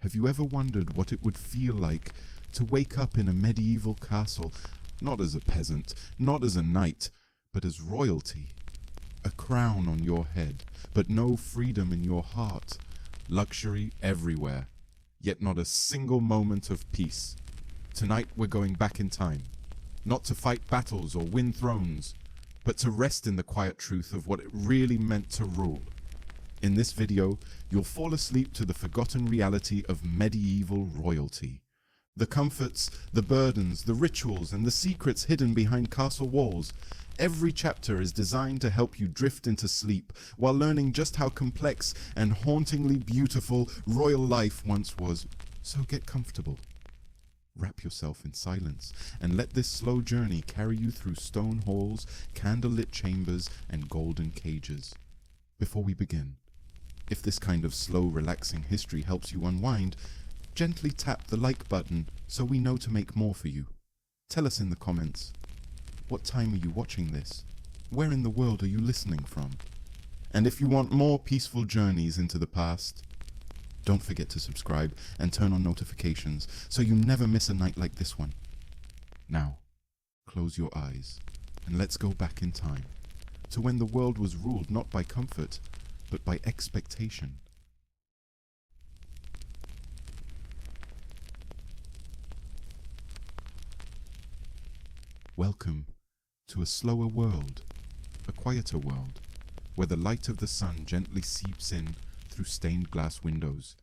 Have you ever wondered what it would feel like to wake up in a medieval castle, not as a peasant, not as a knight, but as royalty? A crown on your head, but no freedom in your heart. Luxury everywhere, yet not a single moment of peace. Tonight we're going back in time, not to fight battles or win thrones, but to rest in the quiet truth of what it really meant to rule. In this video, you'll fall asleep to the forgotten reality of medieval royalty. The comforts, the burdens, the rituals, and the secrets hidden behind castle walls. Every chapter is designed to help you drift into sleep while learning just how complex and hauntingly beautiful royal life once was. So get comfortable. Wrap yourself in silence and let this slow journey carry you through stone halls, candlelit chambers, and golden cages. Before we begin, if this kind of slow, relaxing history helps you unwind, gently tap the like button so we know to make more for you. Tell us in the comments, what time are you watching this? Where in the world are you listening from? And if you want more peaceful journeys into the past, don't forget to subscribe and turn on notifications so you never miss a night like this one. Now, close your eyes and let's go back in time to when the world was ruled not by comfort, but by expectation. Welcome to a slower world, a quieter world, where the light of the sun gently seeps in through stained glass windows,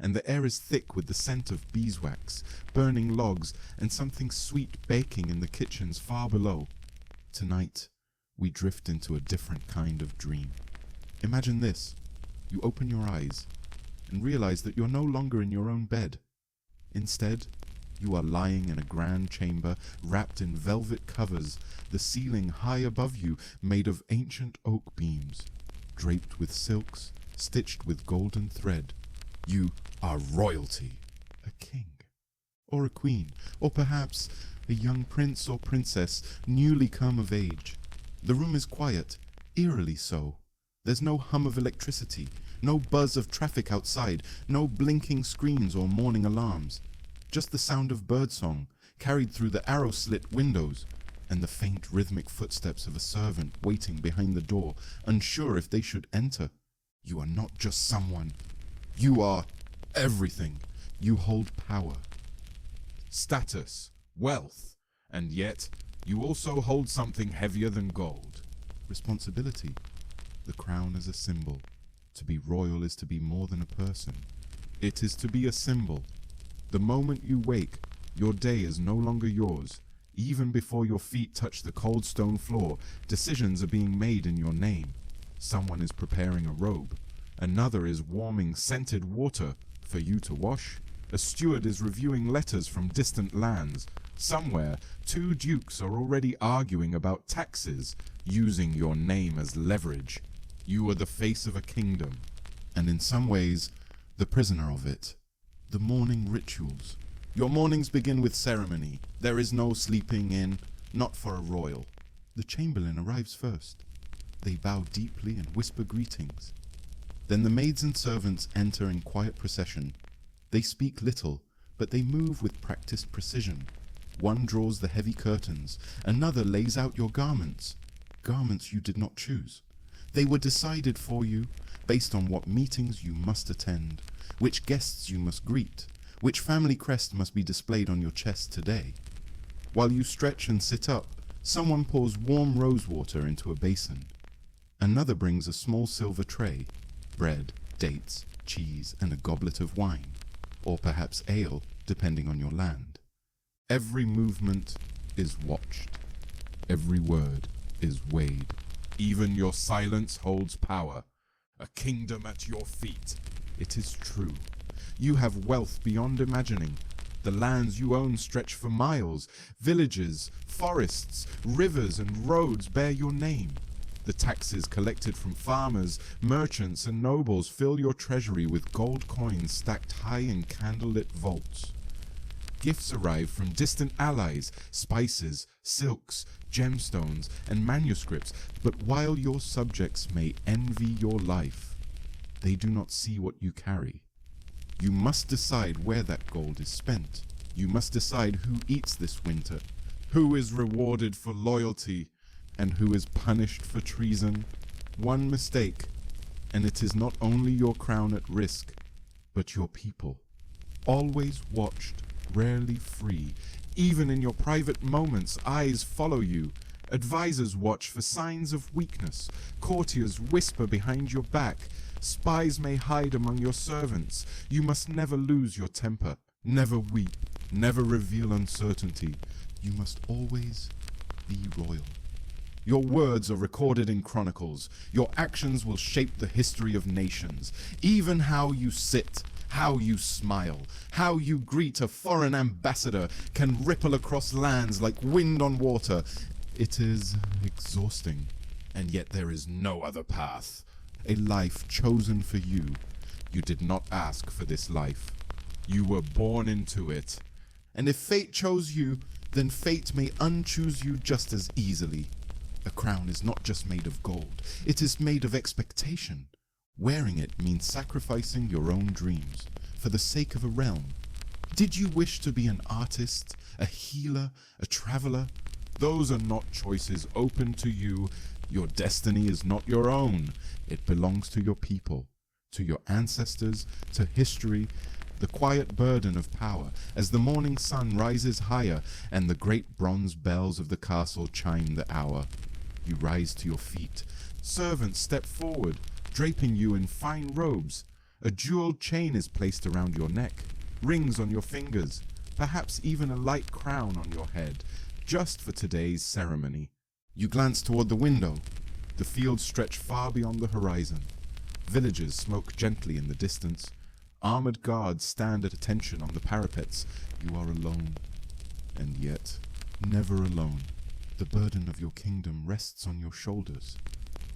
and the air is thick with the scent of beeswax, burning logs, and something sweet baking in the kitchens far below. Tonight, we drift into a different kind of dream. Imagine this. You open your eyes and realize that you're no longer in your own bed. Instead, you are lying in a grand chamber wrapped in velvet covers, the ceiling high above you made of ancient oak beams, draped with silks, stitched with golden thread. You are royalty, a king, or a queen, or perhaps a young prince or princess newly come of age. The room is quiet, eerily so. There's no hum of electricity, no buzz of traffic outside, no blinking screens or morning alarms. Just the sound of birdsong carried through the arrow-slit windows, and the faint rhythmic footsteps of a servant waiting behind the door, unsure if they should enter. You are not just someone. You are everything. You hold power, status, wealth, and yet you also hold something heavier than gold. Responsibility. The crown is a symbol. To be royal is to be more than a person. It is to be a symbol. The moment you wake, your day is no longer yours. Even before your feet touch the cold stone floor, decisions are being made in your name. Someone is preparing a robe. Another is warming scented water for you to wash. A steward is reviewing letters from distant lands. Somewhere, two dukes are already arguing about taxes, using your name as leverage. You are the face of a kingdom, and in some ways, the prisoner of it. The morning rituals. Your mornings begin with ceremony. There is no sleeping in, not for a royal. The chamberlain arrives first. They bow deeply and whisper greetings. Then the maids and servants enter in quiet procession. They speak little, but they move with practiced precision. One draws the heavy curtains, another lays out your garments. Garments you did not choose. They were decided for you, based on what meetings you must attend, which guests you must greet, which family crest must be displayed on your chest today. While you stretch and sit up, someone pours warm rose water into a basin. Another brings a small silver tray, bread, dates, cheese, and a goblet of wine, or perhaps ale, depending on your land. Every movement is watched. Every word is weighed. Even your silence holds power. A kingdom at your feet. It is true. You have wealth beyond imagining. The lands you own stretch for miles. Villages, forests, rivers, and roads bear your name. The taxes collected from farmers, merchants, and nobles fill your treasury with gold coins stacked high in candlelit vaults. Gifts arrive from distant allies, spices, silks, gemstones, and manuscripts, but while your subjects may envy your life, they do not see what you carry. You must decide where that gold is spent. You must decide who eats this winter, who is rewarded for loyalty, and who is punished for treason. One mistake, and it is not only your crown at risk, but your people. Always watched, rarely free. Even in your private moments, eyes follow you. Advisors watch for signs of weakness. Courtiers whisper behind your back. Spies may hide among your servants. You must never lose your temper. Never weep. Never reveal uncertainty. You must always be royal. Your words are recorded in chronicles. Your actions will shape the history of nations. Even how you sit, how you smile, how you greet a foreign ambassador can ripple across lands like wind on water. It is exhausting, and yet there is no other path. A life chosen for you. You did not ask for this life. You were born into it. And if fate chose you, then fate may unchoose you just as easily. A crown is not just made of gold. It is made of expectation. Wearing it means sacrificing your own dreams for the sake of a realm. Did you wish to be an artist, a healer, a traveler? Those are not choices open to you. Your destiny is not your own. It belongs to your people, to your ancestors, to history. The quiet burden of power as the morning sun rises higher and the great bronze bells of the castle chime the hour. You rise to your feet. Servants step forward, draping you in fine robes. A jeweled chain is placed around your neck, rings on your fingers, perhaps even a light crown on your head, just for today's ceremony. You glance toward the window. The fields stretch far beyond the horizon. Villagers smoke gently in the distance. Armored guards stand at attention on the parapets. You are alone, and yet never alone. The burden of your kingdom rests on your shoulders.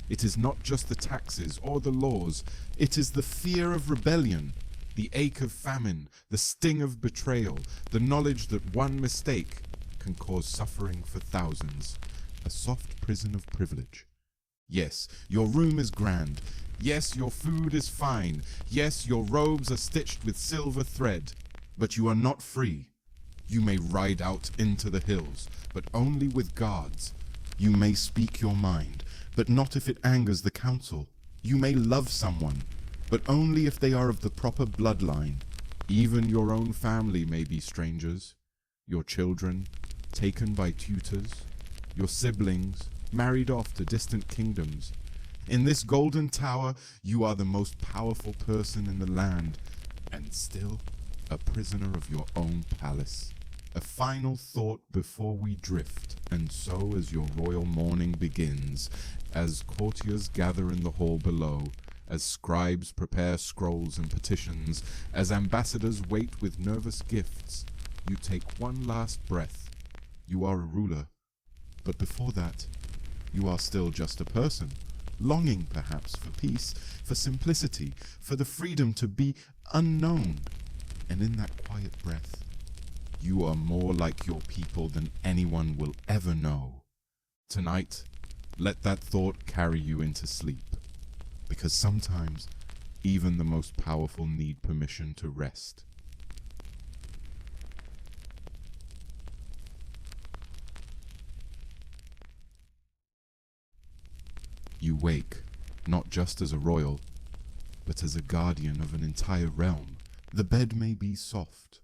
It is not just the taxes or the laws. It is the fear of rebellion, the ache of famine, the sting of betrayal, the knowledge that one mistake can cause suffering for thousands. A soft prison of privilege. Yes, your room is grand. Yes, your food is fine. Yes, your robes are stitched with silver thread. But you are not free. You may ride out into the hills, but only with guards. You may speak your mind, but not if it angers the council. You may love someone, but only if they are of the proper bloodline. Even your own family may be strangers. Your children, taken by tutors. Your siblings, married off to distant kingdoms. In this golden tower, you are the most powerful person in the land, and still a prisoner of your own palace. A final thought before we drift, and so as your royal morning begins, as courtiers gather in the hall below, as scribes prepare scrolls and petitions, as ambassadors wait with nervous gifts, you take one last breath. You are a ruler, but before that, you are still just a person, longing perhaps for peace, for simplicity, for the freedom to be unknown. And in that quiet breath, you are more like your people than anyone will ever know. Tonight, let that thought carry you into sleep, because sometimes even the most powerful need permission to rest. You wake, not just as a royal, but as a guardian of an entire realm. The bed may be soft,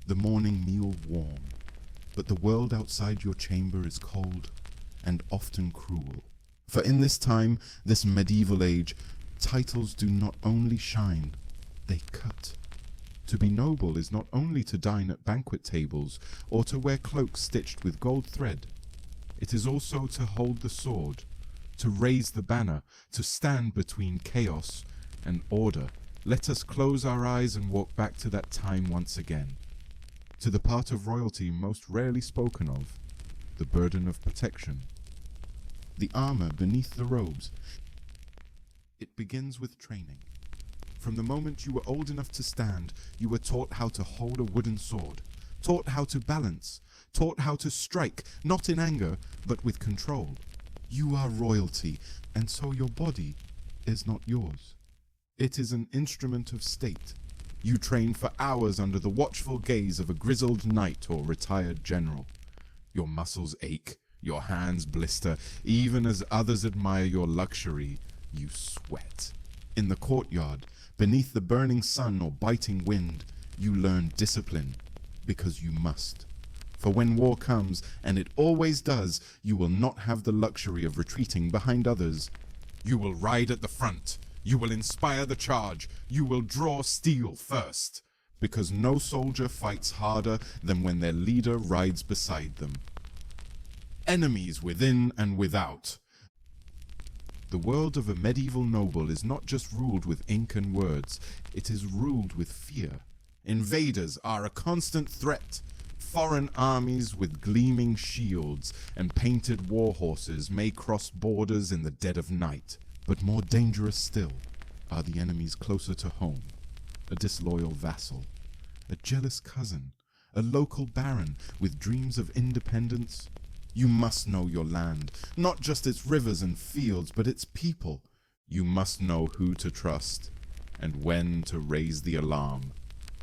the morning meal warm, but the world outside your chamber is cold and often cruel. For in this time, this medieval age, titles do not only shine, they cut. To be noble is not only to dine at banquet tables or to wear cloaks stitched with gold thread. It is also to hold the sword, to raise the banner, to stand between chaos and order. Let us close our eyes and walk back to that time once again, to the part of royalty most rarely spoken of, the burden of protection. The armor beneath the robes. It begins with training. From the moment you were old enough to stand, you were taught how to hold a wooden sword, taught how to balance, taught how to strike, not in anger, but with control. You are royalty, and so your body is not yours. It is an instrument of state, You train for hours under the watchful gaze of a grizzled knight or retired general. Your muscles ache, your hands blister, even as others admire your luxury, you sweat. In the courtyard, beneath the burning sun or biting wind, you learn discipline, because you must. For when war comes, and it always does, you will not have the luxury of retreating behind others. You will ride at the front. You will inspire the charge. You will draw steel first. Because no soldier fights harder than when their leader rides beside them. Enemies within and without. The world of a medieval noble is not just ruled with ink and words. It is ruled with fear. Invaders are a constant threat. Foreign armies with gleaming shields and painted war horses may cross borders in the dead of night. But more dangerous still are the enemies closer to home. A disloyal vassal, a jealous cousin, a local baron with dreams of independence. You must know your land, not just its rivers and fields, but its people. You must know who to trust and when to raise the alarm.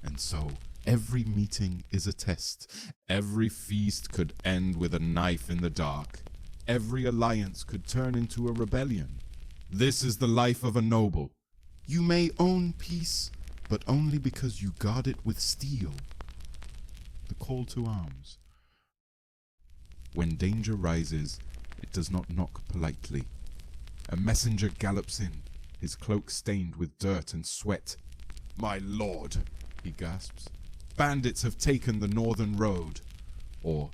And so, every meeting is a test. Every feast could end with a knife in the dark. Every alliance could turn into a rebellion. This is the life of a noble. You may own peace, but only because you guard it with steel. The call to arms. When danger rises, it does not knock politely. A messenger gallops in, his cloak stained with dirt and sweat. "My lord," he gasps, "bandits have taken the northern road." Or,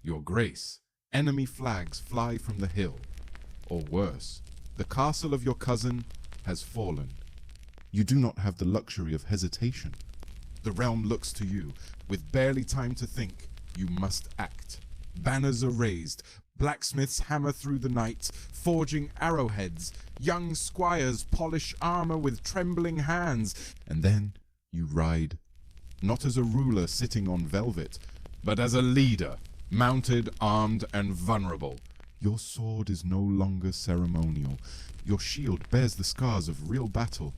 "Your grace, enemy flags fly from the hill." Or worse, "The castle of your cousin has fallen." You do not have the luxury of hesitation. The realm looks to you. With barely time to think, you must act. Banners are raised. Blacksmiths hammer through the night, forging arrowheads. Young squires polish armor with trembling hands. And then you ride, not as a ruler sitting on velvet, but as a leader, mounted, armed, and vulnerable. Your sword is no longer ceremonial. Your shield bears the scars of real battle.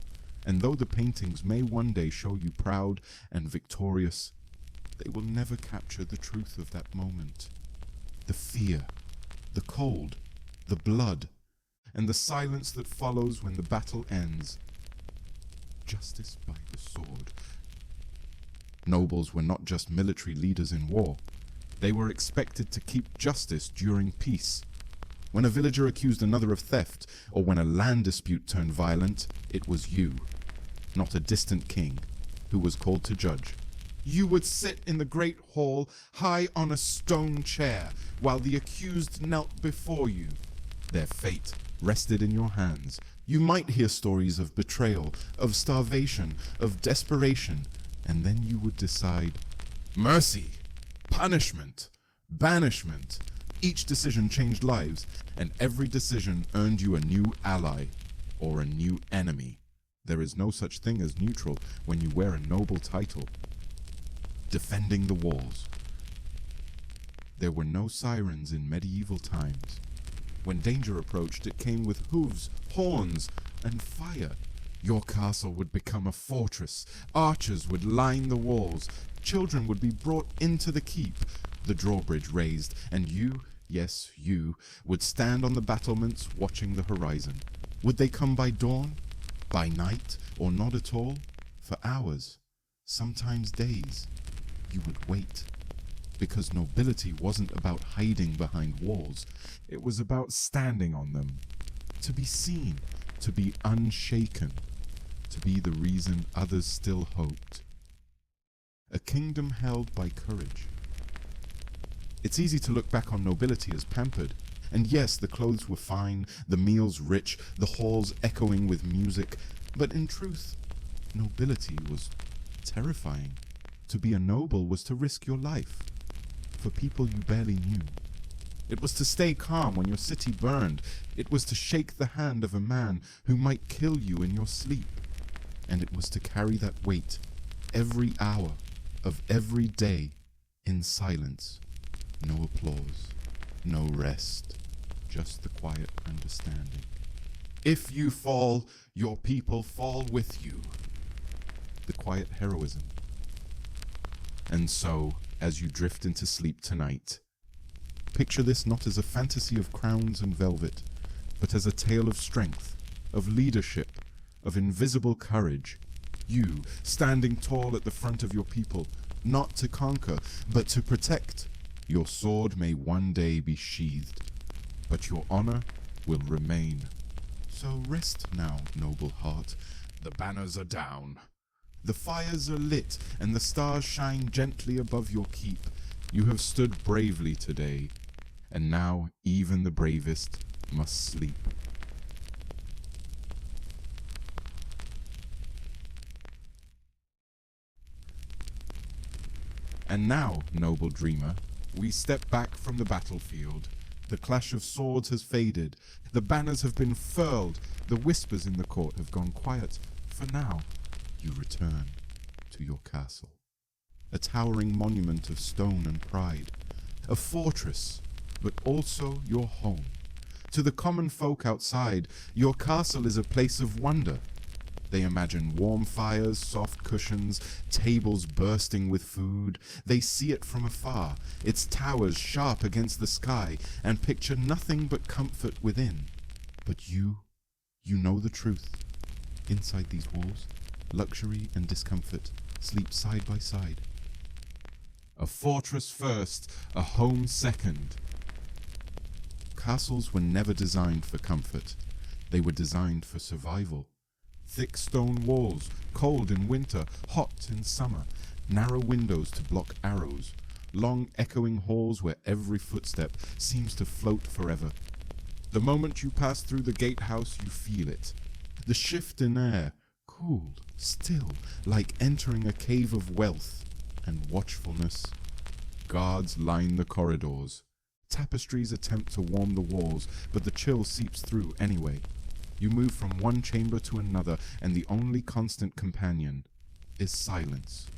And though the paintings may one day show you proud and victorious, they will never capture the truth of that moment. The fear, the cold, the blood, and the silence that follows when the battle ends. Justice by the sword. Nobles were not just military leaders in war. They were expected to keep justice during peace. When a villager accused another of theft, or when a land dispute turned violent, it was you, not a distant king, who was called to judge. You would sit in the great hall, high on a stone chair, while the accused knelt before you. Their fate rested in your hands. You might hear stories of betrayal, of starvation, of desperation, and then you would decide mercy, punishment, banishment. Each decision changed lives, and every decision earned you a new ally or a new enemy. There is no such thing as neutral when you wear a noble title. Defending the walls. There were no sirens in medieval times. When danger approached, it came with hooves, horns, and fire. Your castle would become a fortress. Archers would line the walls. Children would be brought into the keep, the drawbridge raised, and you, yes, you, would stand on the battlements watching the horizon. Would they come by dawn, by night, or not at all? For hours, sometimes days, you would wait. Because nobility wasn't about hiding behind walls. It was about standing on them. To be seen, to be unshaken, to be the reason others still hoped. A kingdom held by courage. It's easy to look back on nobility as pampered. And yes, the clothes were fine, the meals rich, the halls echoing with music. But in truth, nobility was terrifying. To be a noble was to risk your life for people you barely knew. It was to stay calm when your city burned. It was to shake the hand of a man who might kill you in your sleep. And it was to carry that weight every hour of every day in silence. No applause, no rest, just the quiet understanding. If you fall, your people fall with you. the quiet heroism. And so, as you drift into sleep tonight, picture this not as a fantasy of crowns and velvet, but as a tale of strength, of leadership, of invisible courage. You, standing tall at the front of your people, not to conquer, but to protect. Your sword may one day be sheathed, but your honor will remain. So rest now, noble heart. The banners are down. The fires are lit, and the stars shine gently above your keep. You have stood bravely today, and now even the bravest must sleep. And now, noble dreamer, we step back from the battlefield. The clash of swords has faded. The banners have been furled. The whispers in the court have gone quiet. For now, you return to your castle. A towering monument of stone and pride. A fortress, but also your home. To the common folk outside, your castle is a place of wonder. They imagine warm fires, soft cushions, tables bursting with food. They see it from afar, its towers sharp against the sky, and picture nothing but comfort within. But you know the truth. Inside these walls, luxury and discomfort sleep side by side. A fortress first, a home second. Castles were never designed for comfort. They were designed for survival. Thick stone walls, cold in winter, hot in summer, narrow windows to block arrows, long echoing halls where every footstep seems to float forever. The moment you pass through the gatehouse, you feel it. The shift in air, cool, still, like entering a cave of wealth and watchfulness. Guards line the corridors. Tapestries attempt to warm the walls, but the chill seeps through anyway. You move from one chamber to another, and the only constant companion is silence.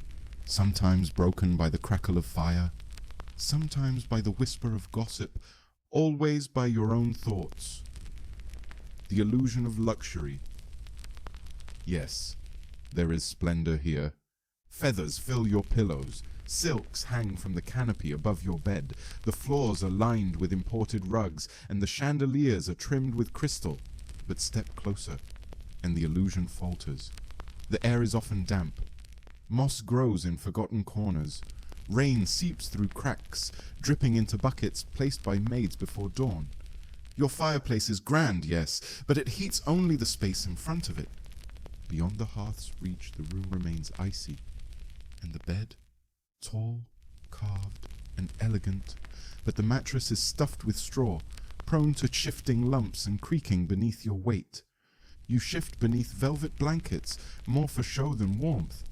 Sometimes broken by the crackle of fire, sometimes by the whisper of gossip, always by your own thoughts. The illusion of luxury. Yes, there is splendor here. Feathers fill your pillows. Silks hang from the canopy above your bed. The floors are lined with imported rugs, and the chandeliers are trimmed with crystal. But step closer, and the illusion falters. The air is often damp. Moss grows in forgotten corners. Rain seeps through cracks, dripping into buckets placed by maids before dawn. Your fireplace is grand, yes, but it heats only the space in front of it. Beyond the hearth's reach, the room remains icy, and the bed, tall, carved, and elegant, but the mattress is stuffed with straw, prone to shifting lumps and creaking beneath your weight. You shift beneath velvet blankets, more for show than warmth.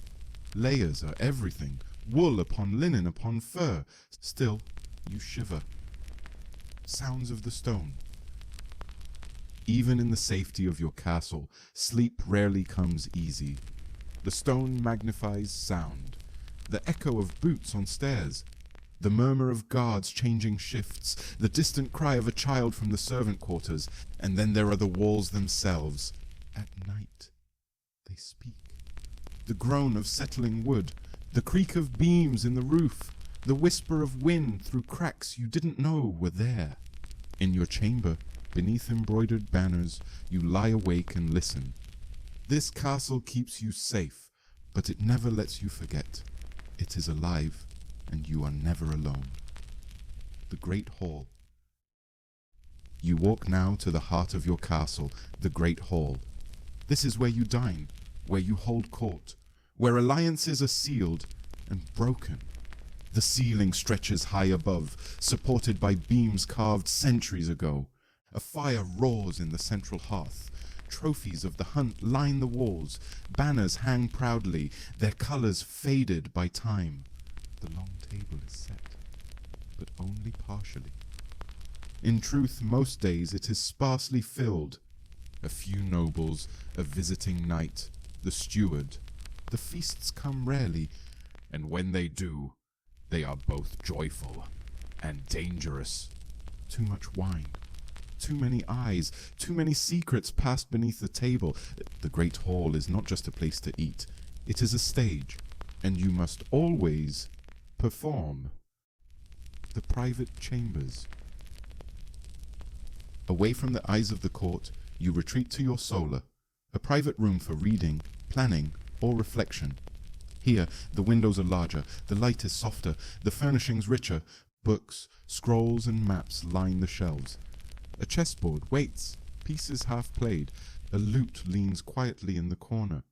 Layers are everything, wool upon linen upon fur. Still, you shiver. Sounds of the stone. Even in the safety of your castle, sleep rarely comes easy. The stone magnifies sound. The echo of boots on stairs. The murmur of guards changing shifts, the distant cry of a child from the servant quarters, and then there are the walls themselves. At night, they speak. The groan of settling wood, the creak of beams in the roof, the whisper of wind through cracks you didn't know were there. In your chamber, beneath embroidered banners, you lie awake and listen. This castle keeps you safe, but it never lets you forget. It is alive, and you are never alone. The Great Hall. You walk now to the heart of your castle, the Great Hall. This is where you dine, where you hold court, where alliances are sealed and broken. The ceiling stretches high above, supported by beams carved centuries ago. A fire roars in the central hearth. Trophies of the hunt line the walls. Banners hang proudly, their colors faded by time. The long table is set, but only partially. In truth, most days it is sparsely filled. A few nobles, a visiting knight, the steward. The feasts come rarely, and when they do, they are both joyful and dangerous. Too much wine, too many eyes, too many secrets passed beneath the table. The Great Hall is not just a place to eat. It is a stage, and you must always perform. The private chambers. Away from the eyes of the court, you retreat to your solar, a private room for reading, planning, or reflection. Here, the windows are larger, the light is softer, the furnishings richer. Books, scrolls, and maps line the shelves. A chessboard waits, pieces half played. A lute leans quietly in the corner.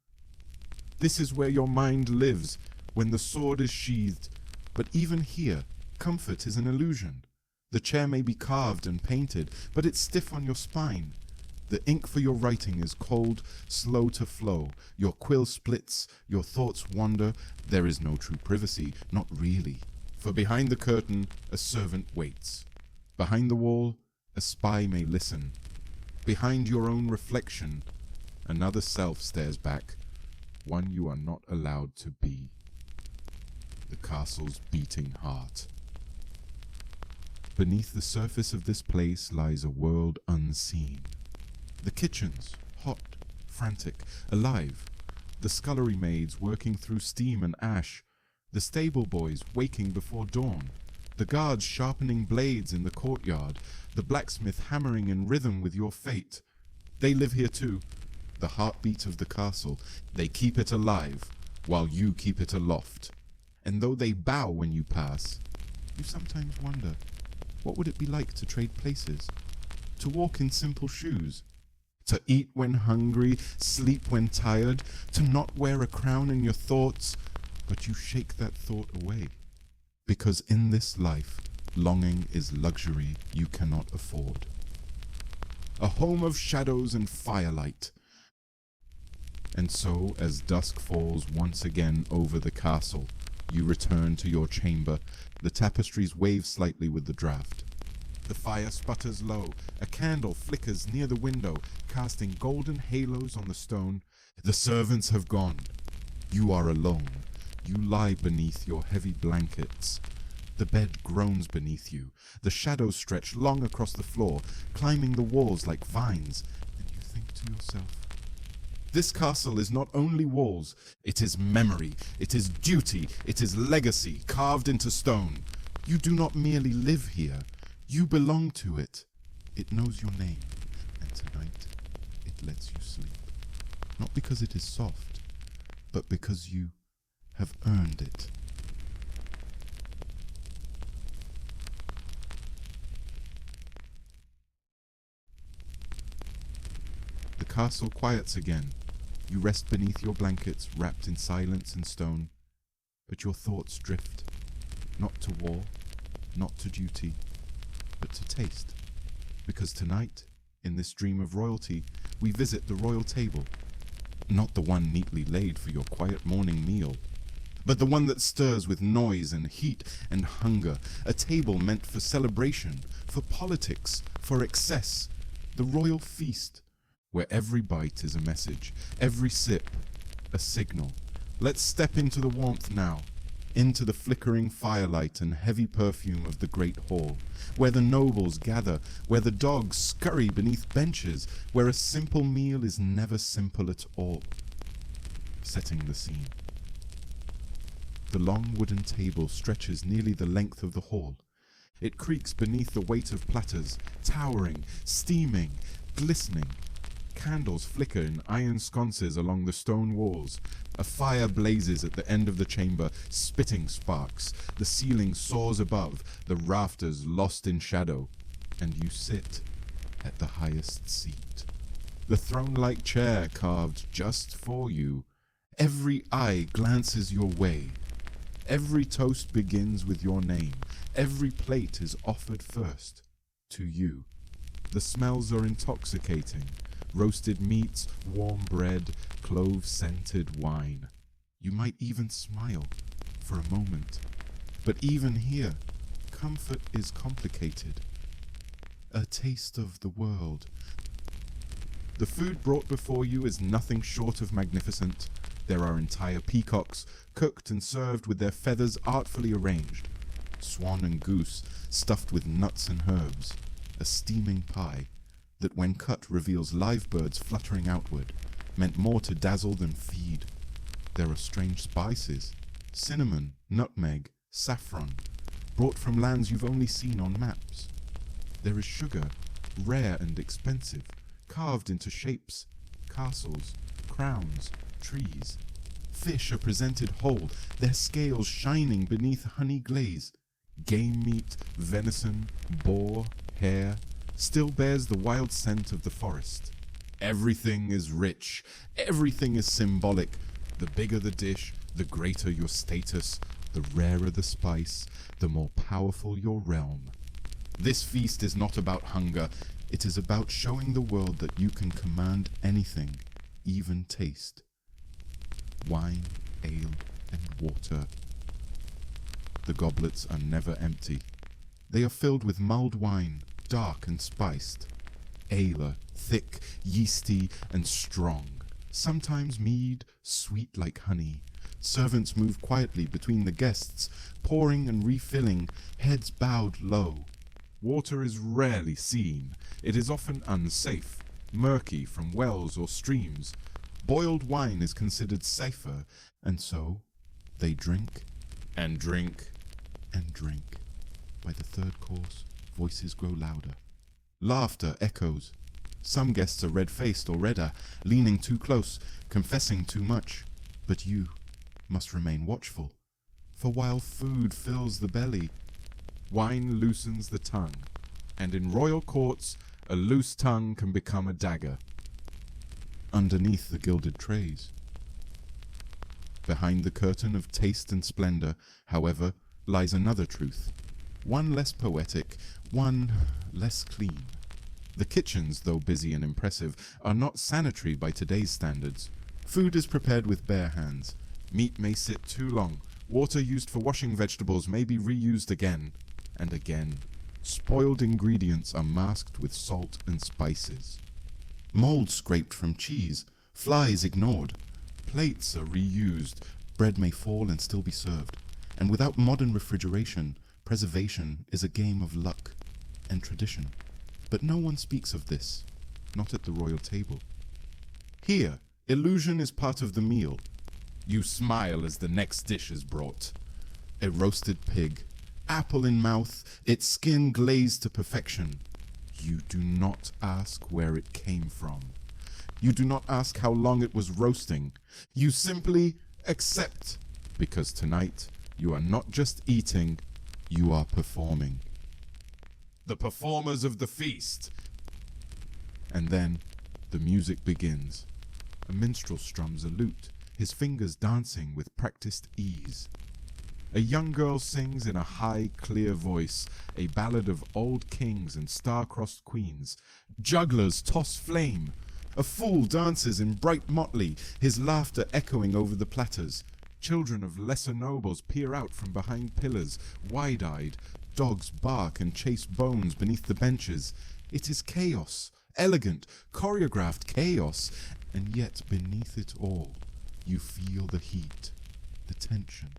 This is where your mind lives, when the sword is sheathed. But even here, comfort is an illusion. The chair may be carved and painted, but it's stiff on your spine. The ink for your writing is cold, slow to flow. Your quill splits, your thoughts wander. There is no true privacy, not really. For behind the curtain, a servant waits. Behind the wall, a spy may listen. Behind your own reflection, another self stares back, one you are not allowed to be. The castle's beating heart. Beneath the surface of this place lies a world unseen. The kitchens, hot, frantic, alive. The scullery maids working through steam and ash. The stable boys waking before dawn. The guards sharpening blades in the courtyard. The blacksmith hammering in rhythm with your fate. They live here too. The heartbeat of the castle. They keep it alive, while you keep it aloft. And though they bow when you pass, you sometimes wonder, what would it be like to trade places? To walk in simple shoes? To eat when hungry, sleep when tired? To not wear a crown in your thoughts? But you shake that thought away. Because in this life, longing is luxury you cannot afford. A home of shadows and firelight. And so, as dusk falls once again over the castle, you return to your chamber. The tapestries wave slightly with the draught. The fire sputters low. A candle flickers near the window, casting golden halos on the stone. The servants have gone. You are alone. You lie beneath your heavy blankets. The bed groans beneath you. The shadows stretch long across the floor, climbing the walls like vines. And you think to yourself, this castle is not only walls, it is memory, it is duty, it is legacy carved into stone. You do not merely live here, you belong to it. It knows your name, and tonight it lets you sleep. Not because it is soft, but because you have earned it. The castle quiets again. You rest beneath your blankets, wrapped in silence and stone. But your thoughts drift, not to war, not to duty, but to taste. Because tonight, in this dream of royalty, we visit the royal table. Not the one neatly laid for your quiet morning meal, but the one that stirs with noise and heat and hunger. A table meant for celebration, for politics, for excess. The royal feast, where every bite is a message, every sip a signal. Let's step into the warmth now, into the flickering firelight and heavy perfume of the great hall, where the nobles gather, where the dogs scurry beneath benches, where a simple meal is never simple at all. Setting the scene. The long wooden table stretches nearly the length of the hall. It creaks beneath the weight of platters, towering, steaming, glistening. Candles flicker in iron sconces along the stone walls. A fire blazes at the end of the chamber, spitting sparks. The ceiling soars above, the rafters lost in shadow, and you sit at the highest seat. The throne-like chair carved just for you. Every eye glances your way. Every toast begins with your name. Every plate is offered first to you. The smells are intoxicating. Roasted meats, warm bread, clove-scented wine. You might even smile for a moment. But even here, comfort is complicated. A taste of the world. The food brought before you is nothing short of magnificent. There are entire peacocks, cooked and served with their feathers artfully arranged. Swan and goose, stuffed with nuts and herbs. A steaming pie that when cut reveals live birds fluttering outward, meant more to dazzle than feed. There are strange spices, cinnamon, nutmeg, saffron, brought from lands you've only seen on maps. There is sugar, rare and expensive, carved into shapes, castles, crowns, trees. Fish are presented whole, their scales shining beneath honey glaze. Game meat, venison, boar, hare, still bears the wild scent of the forest. Everything is rich, everything is symbolic. The bigger the dish, the greater your status, the rarer the spice, the more powerful your realm. This feast is not about hunger, it is about showing the world that you can command anything, even taste. Wine, ale, and water. The goblets are never empty. They are filled with mulled wine, dark and spiced. Ale, thick, yeasty, and strong. Sometimes mead, sweet like honey. Servants move quietly between the guests, pouring and refilling, heads bowed low. Water is rarely seen. It is often unsafe, murky from wells or streams. Boiled wine is considered safer, and so they drink and drink and drink. By the third course, voices grow louder. Laughter echoes. Some guests are red-faced or redder, leaning too close, confessing too much. But you must remain watchful, for while food fills the belly, wine loosens the tongue, and in royal courts, a loose tongue can become a dagger. Underneath the gilded trays. Behind the curtain of taste and splendor, however, lies another truth. One less poetic, one less clean. The kitchens, though busy and impressive, are not sanitary by today's standards. Food is prepared with bare hands. Meat may sit too long. Water used for washing vegetables may be reused again and again. Spoiled ingredients are masked with salt and spices. Mold scraped from cheese, flies ignored. Plates are reused, bread may fall and still be served. And without modern refrigeration, preservation is a game of luck and tradition. But no one speaks of this, not at the royal table. Here, illusion is part of the meal. You smile as the next dish is brought. A roasted pig, apple in mouth, its skin glazed to perfection. You do not ask where it came from. You do not ask how long it was roasting. You simply accept, because tonight you are not just eating, you are performing. The performers of the feast. And then the music begins. A minstrel strums a lute, his fingers dancing with practiced ease. A young girl sings in a high, clear voice, a ballad of old kings and star-crossed queens. Jugglers toss flame. A fool dances in bright motley, his laughter echoing over the platters. Children of lesser nobles peer out from behind pillars, wide-eyed. Dogs bark and chase bones beneath the benches. It is chaos, elegant, choreographed chaos, and yet beneath it all, you feel the heat, the tension.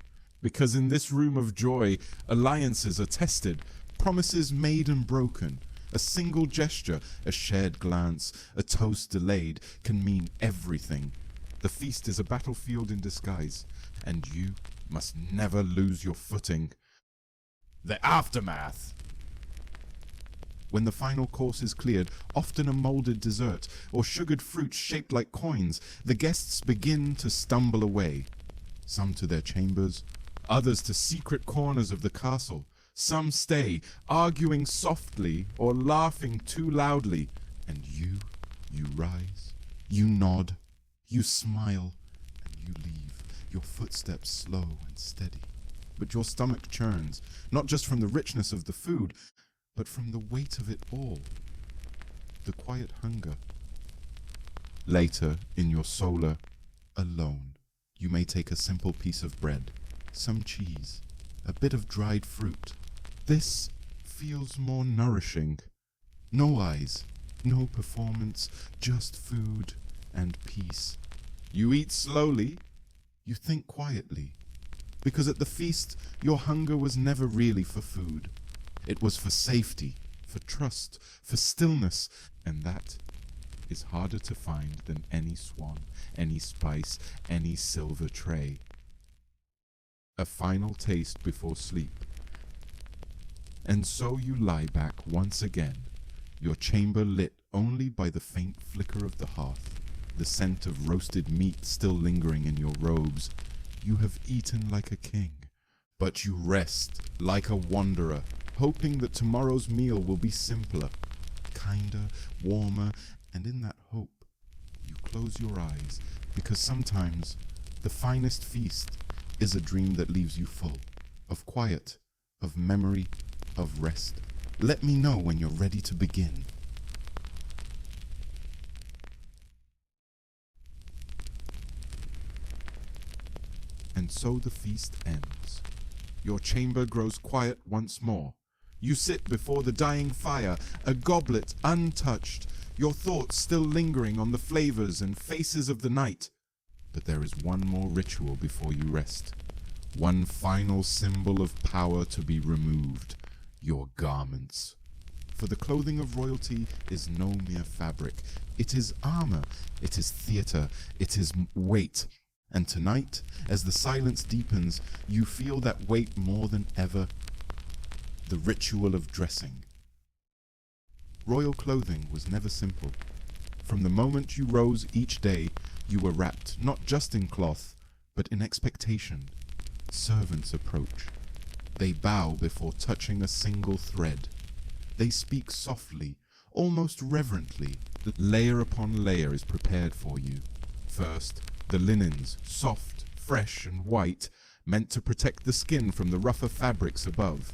Because in this room of joy, alliances are tested, promises made and broken. A single gesture, a shared glance, a toast delayed can mean everything. The feast is a battlefield in disguise, and you must never lose your footing. The aftermath. When the final course is cleared, often a molded dessert or sugared fruit shaped like coins, the guests begin to stumble away. Some to their chambers, others to secret corners of the castle. Some stay, arguing softly or laughing too loudly. And you rise, you nod, you smile, and you leave, your footsteps slow and steady. But your stomach churns, not just from the richness of the food, but from the weight of it all. The quiet hunger. Later, in your solar, alone, you may take a simple piece of bread, some cheese, a bit of dried fruit. This feels more nourishing. No eyes, no performance, just food and peace. You eat slowly, you think quietly, because at the feast, your hunger was never really for food. It was for safety, for trust, for stillness, and that is harder to find than any swan, any spice, any silver tray. A final taste before sleep. And so you lie back once again, your chamber lit only by the faint flicker of the hearth, the scent of roasted meat still lingering in your robes. You have eaten like a king, but you rest like a wanderer, hoping that tomorrow's meal will be simpler, kinder, warmer, and in that hope, you close your eyes, because sometimes the finest feast is a dream that leaves you full of quiet, of memory, of rest. Let me know when you're ready to begin. And so the feast ends. Your chamber grows quiet once more. You sit before the dying fire, a goblet untouched, your thoughts still lingering on the flavors and faces of the night. But there is one more ritual before you rest. One final symbol of power to be removed. Your garments. For the clothing of royalty is no mere fabric. It is armor. It is theater. It is weight. And tonight, as the silence deepens, you feel that weight more than ever. The ritual of dressing. Royal clothing was never simple. From the moment you rose each day, you were wrapped not just in cloth, but in expectation. Servants approach. They bow before touching a single thread. They speak softly, almost reverently. Layer upon layer is prepared for you. First, the linens, soft, fresh, and white, meant to protect the skin from the rougher fabrics above.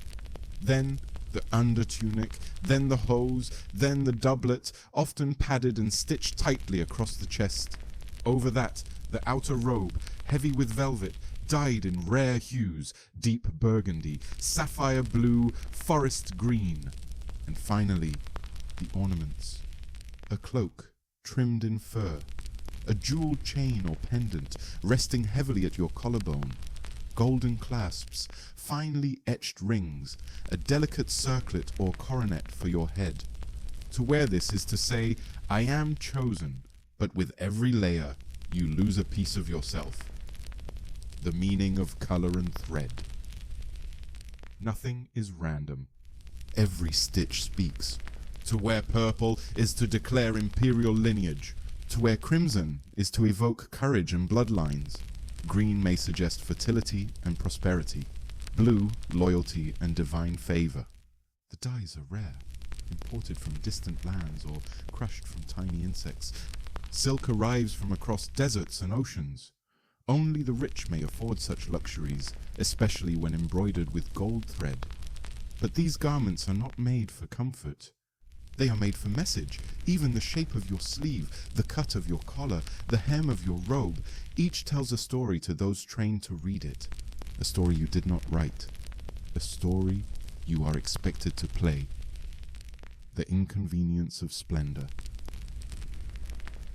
Then the undertunic, then the hose, then the doublet, often padded and stitched tightly across the chest. Over that, the outer robe, heavy with velvet, dyed in rare hues, deep burgundy, sapphire blue, forest green. And finally, the ornaments. A cloak, trimmed in fur. A jeweled chain or pendant, resting heavily at your collarbone. Golden clasps, finely etched rings, a delicate circlet or coronet for your head. To wear this is to say, I am chosen, but with every layer, you lose a piece of yourself. The meaning of color and thread. Nothing is random. Every stitch speaks. To wear purple is to declare imperial lineage. To wear crimson is to evoke courage and bloodlines. Green may suggest fertility and prosperity. Blue, loyalty and divine favor. The dyes are rare, imported from distant lands or crushed from tiny insects. Silk arrives from across deserts and oceans. Only the rich may afford such luxuries, especially when embroidered with gold thread. But these garments are not made for comfort. They are made for message. Even the shape of your sleeve, the cut of your collar, the hem of your robe, each tells a story to those trained to read it. A story you did not write. A story you are expected to play. The inconvenience of splendor.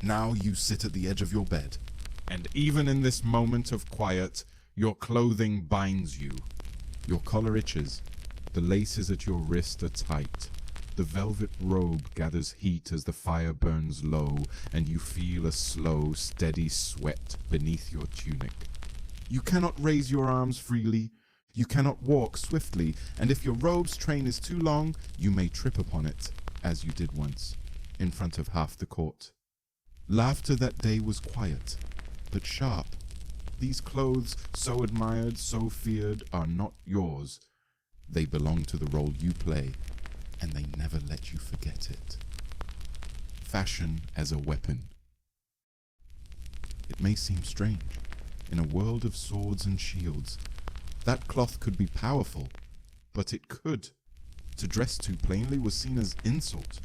Now you sit at the edge of your bed, and even in this moment of quiet, your clothing binds you. Your collar itches. The laces at your wrist are tight. The velvet robe gathers heat as the fire burns low, and you feel a slow, steady sweat beneath your tunic. You cannot raise your arms freely. You cannot walk swiftly, and if your robe's train is too long, you may trip upon it, as you did once, in front of half the court. Laughter that day was quiet, but sharp. These clothes, so admired, so feared, are not yours. They belong to the role you play, and they never let you forget it. Fashion as a weapon. It may seem strange. In a world of swords and shields, that cloth could be powerful, but it could. To dress too plainly was seen as insult.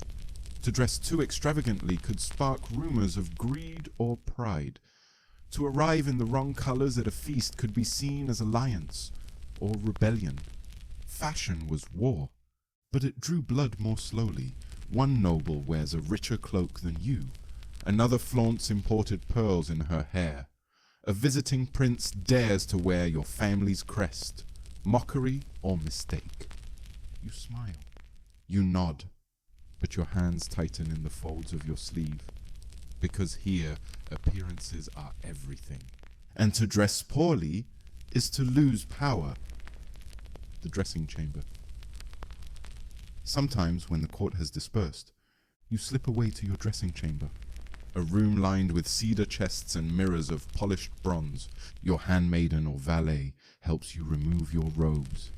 To dress too extravagantly could spark rumors of greed or pride. To arrive in the wrong colors at a feast could be seen as alliance or rebellion. Fashion was war, but it drew blood more slowly. One noble wears a richer cloak than you. Another flaunts imported pearls in her hair. A visiting prince dares to wear your family's crest. Mockery or mistake. You smile. You nod, but your hands tighten in the folds of your sleeve. because here appearances are everything. And to dress poorly is to lose power. The dressing chamber. Sometimes when the court has dispersed, you slip away to your dressing chamber. A room lined with cedar chests and mirrors of polished bronze. Your handmaiden or valet helps you remove your robes.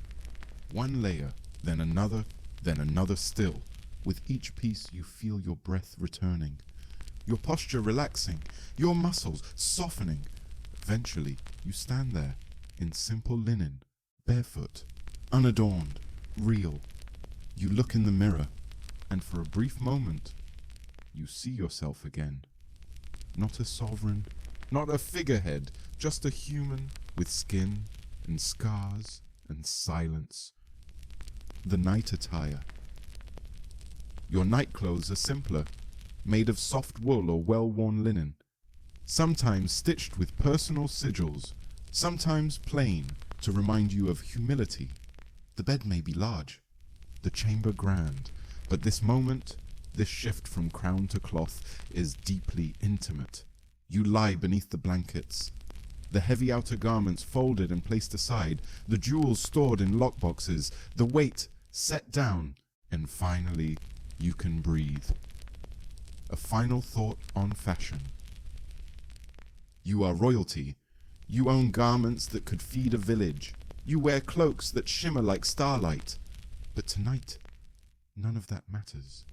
One layer, then another still. With each piece you feel your breath returning, your posture relaxing, your muscles softening. Eventually, you stand there in simple linen, barefoot, unadorned, real. You look in the mirror, and for a brief moment, you see yourself again. Not a sovereign, not a figurehead, just a human with skin and scars and silence. The night attire. Your night clothes are simpler, made of soft wool or well-worn linen, sometimes stitched with personal sigils, sometimes plain to remind you of humility. The bed may be large, the chamber grand, but this moment, this shift from crown to cloth is deeply intimate. You lie beneath the blankets, the heavy outer garments folded and placed aside, the jewels stored in lockboxes, the weight set down, and finally you can breathe. A final thought on fashion. You are royalty. You own garments that could feed a village. You wear cloaks that shimmer like starlight. But tonight, none of that matters.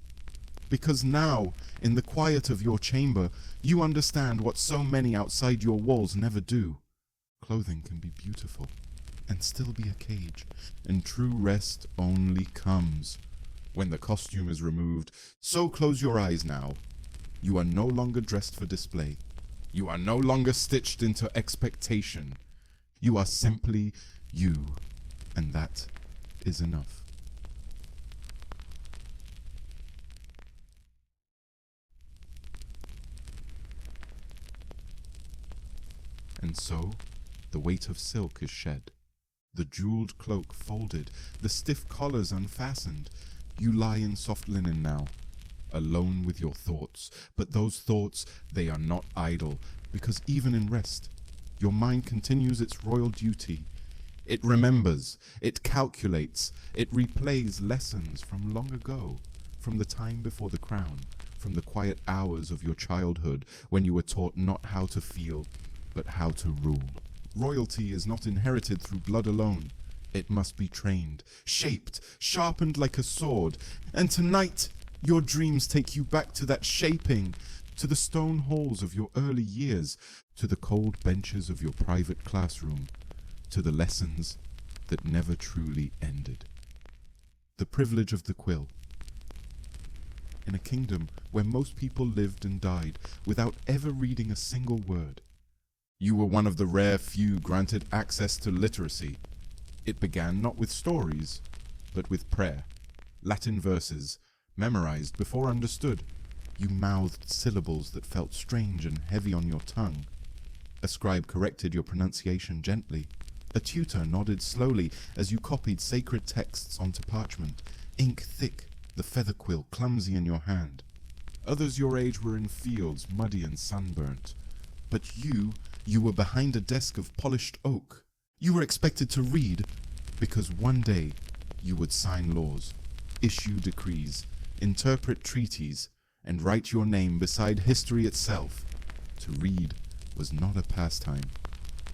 Because now, in the quiet of your chamber, you understand what so many outside your walls never do. Clothing can be beautiful and still be a cage, and true rest only comes when the costume is removed. So close your eyes now. You are no longer dressed for display. You are no longer stitched into expectation. You are simply you, and that is enough. And so, the weight of silk is shed, the jeweled cloak folded, the stiff collars unfastened. You lie in soft linen now, alone with your thoughts. But those thoughts, they are not idle, because even in rest, your mind continues its royal duty. It remembers, it calculates, it replays lessons from long ago, from the time before the crown, from the quiet hours of your childhood when you were taught not how to feel, but how to rule. Royalty is not inherited through blood alone. It must be trained, shaped, sharpened like a sword. And tonight, your dreams take you back to that shaping, to the stone halls of your early years, to the cold benches of your private classroom, to the lessons that never truly ended. The privilege of the quill. In a kingdom where most people lived and died without ever reading a single word, you were one of the rare few granted access to literacy. It began not with stories, but with prayer, Latin verses, memorized before understood. You mouthed syllables that felt strange and heavy on your tongue. A scribe corrected your pronunciation gently. A tutor nodded slowly as you copied sacred texts onto parchment, ink thick, the feather quill clumsy in your hand. Others your age were in fields, muddy and sunburnt. But you were behind a desk of polished oak. You were expected to read, because one day you would sign laws, issue decrees, interpret treaties, and write your name beside history itself. To read was not a pastime.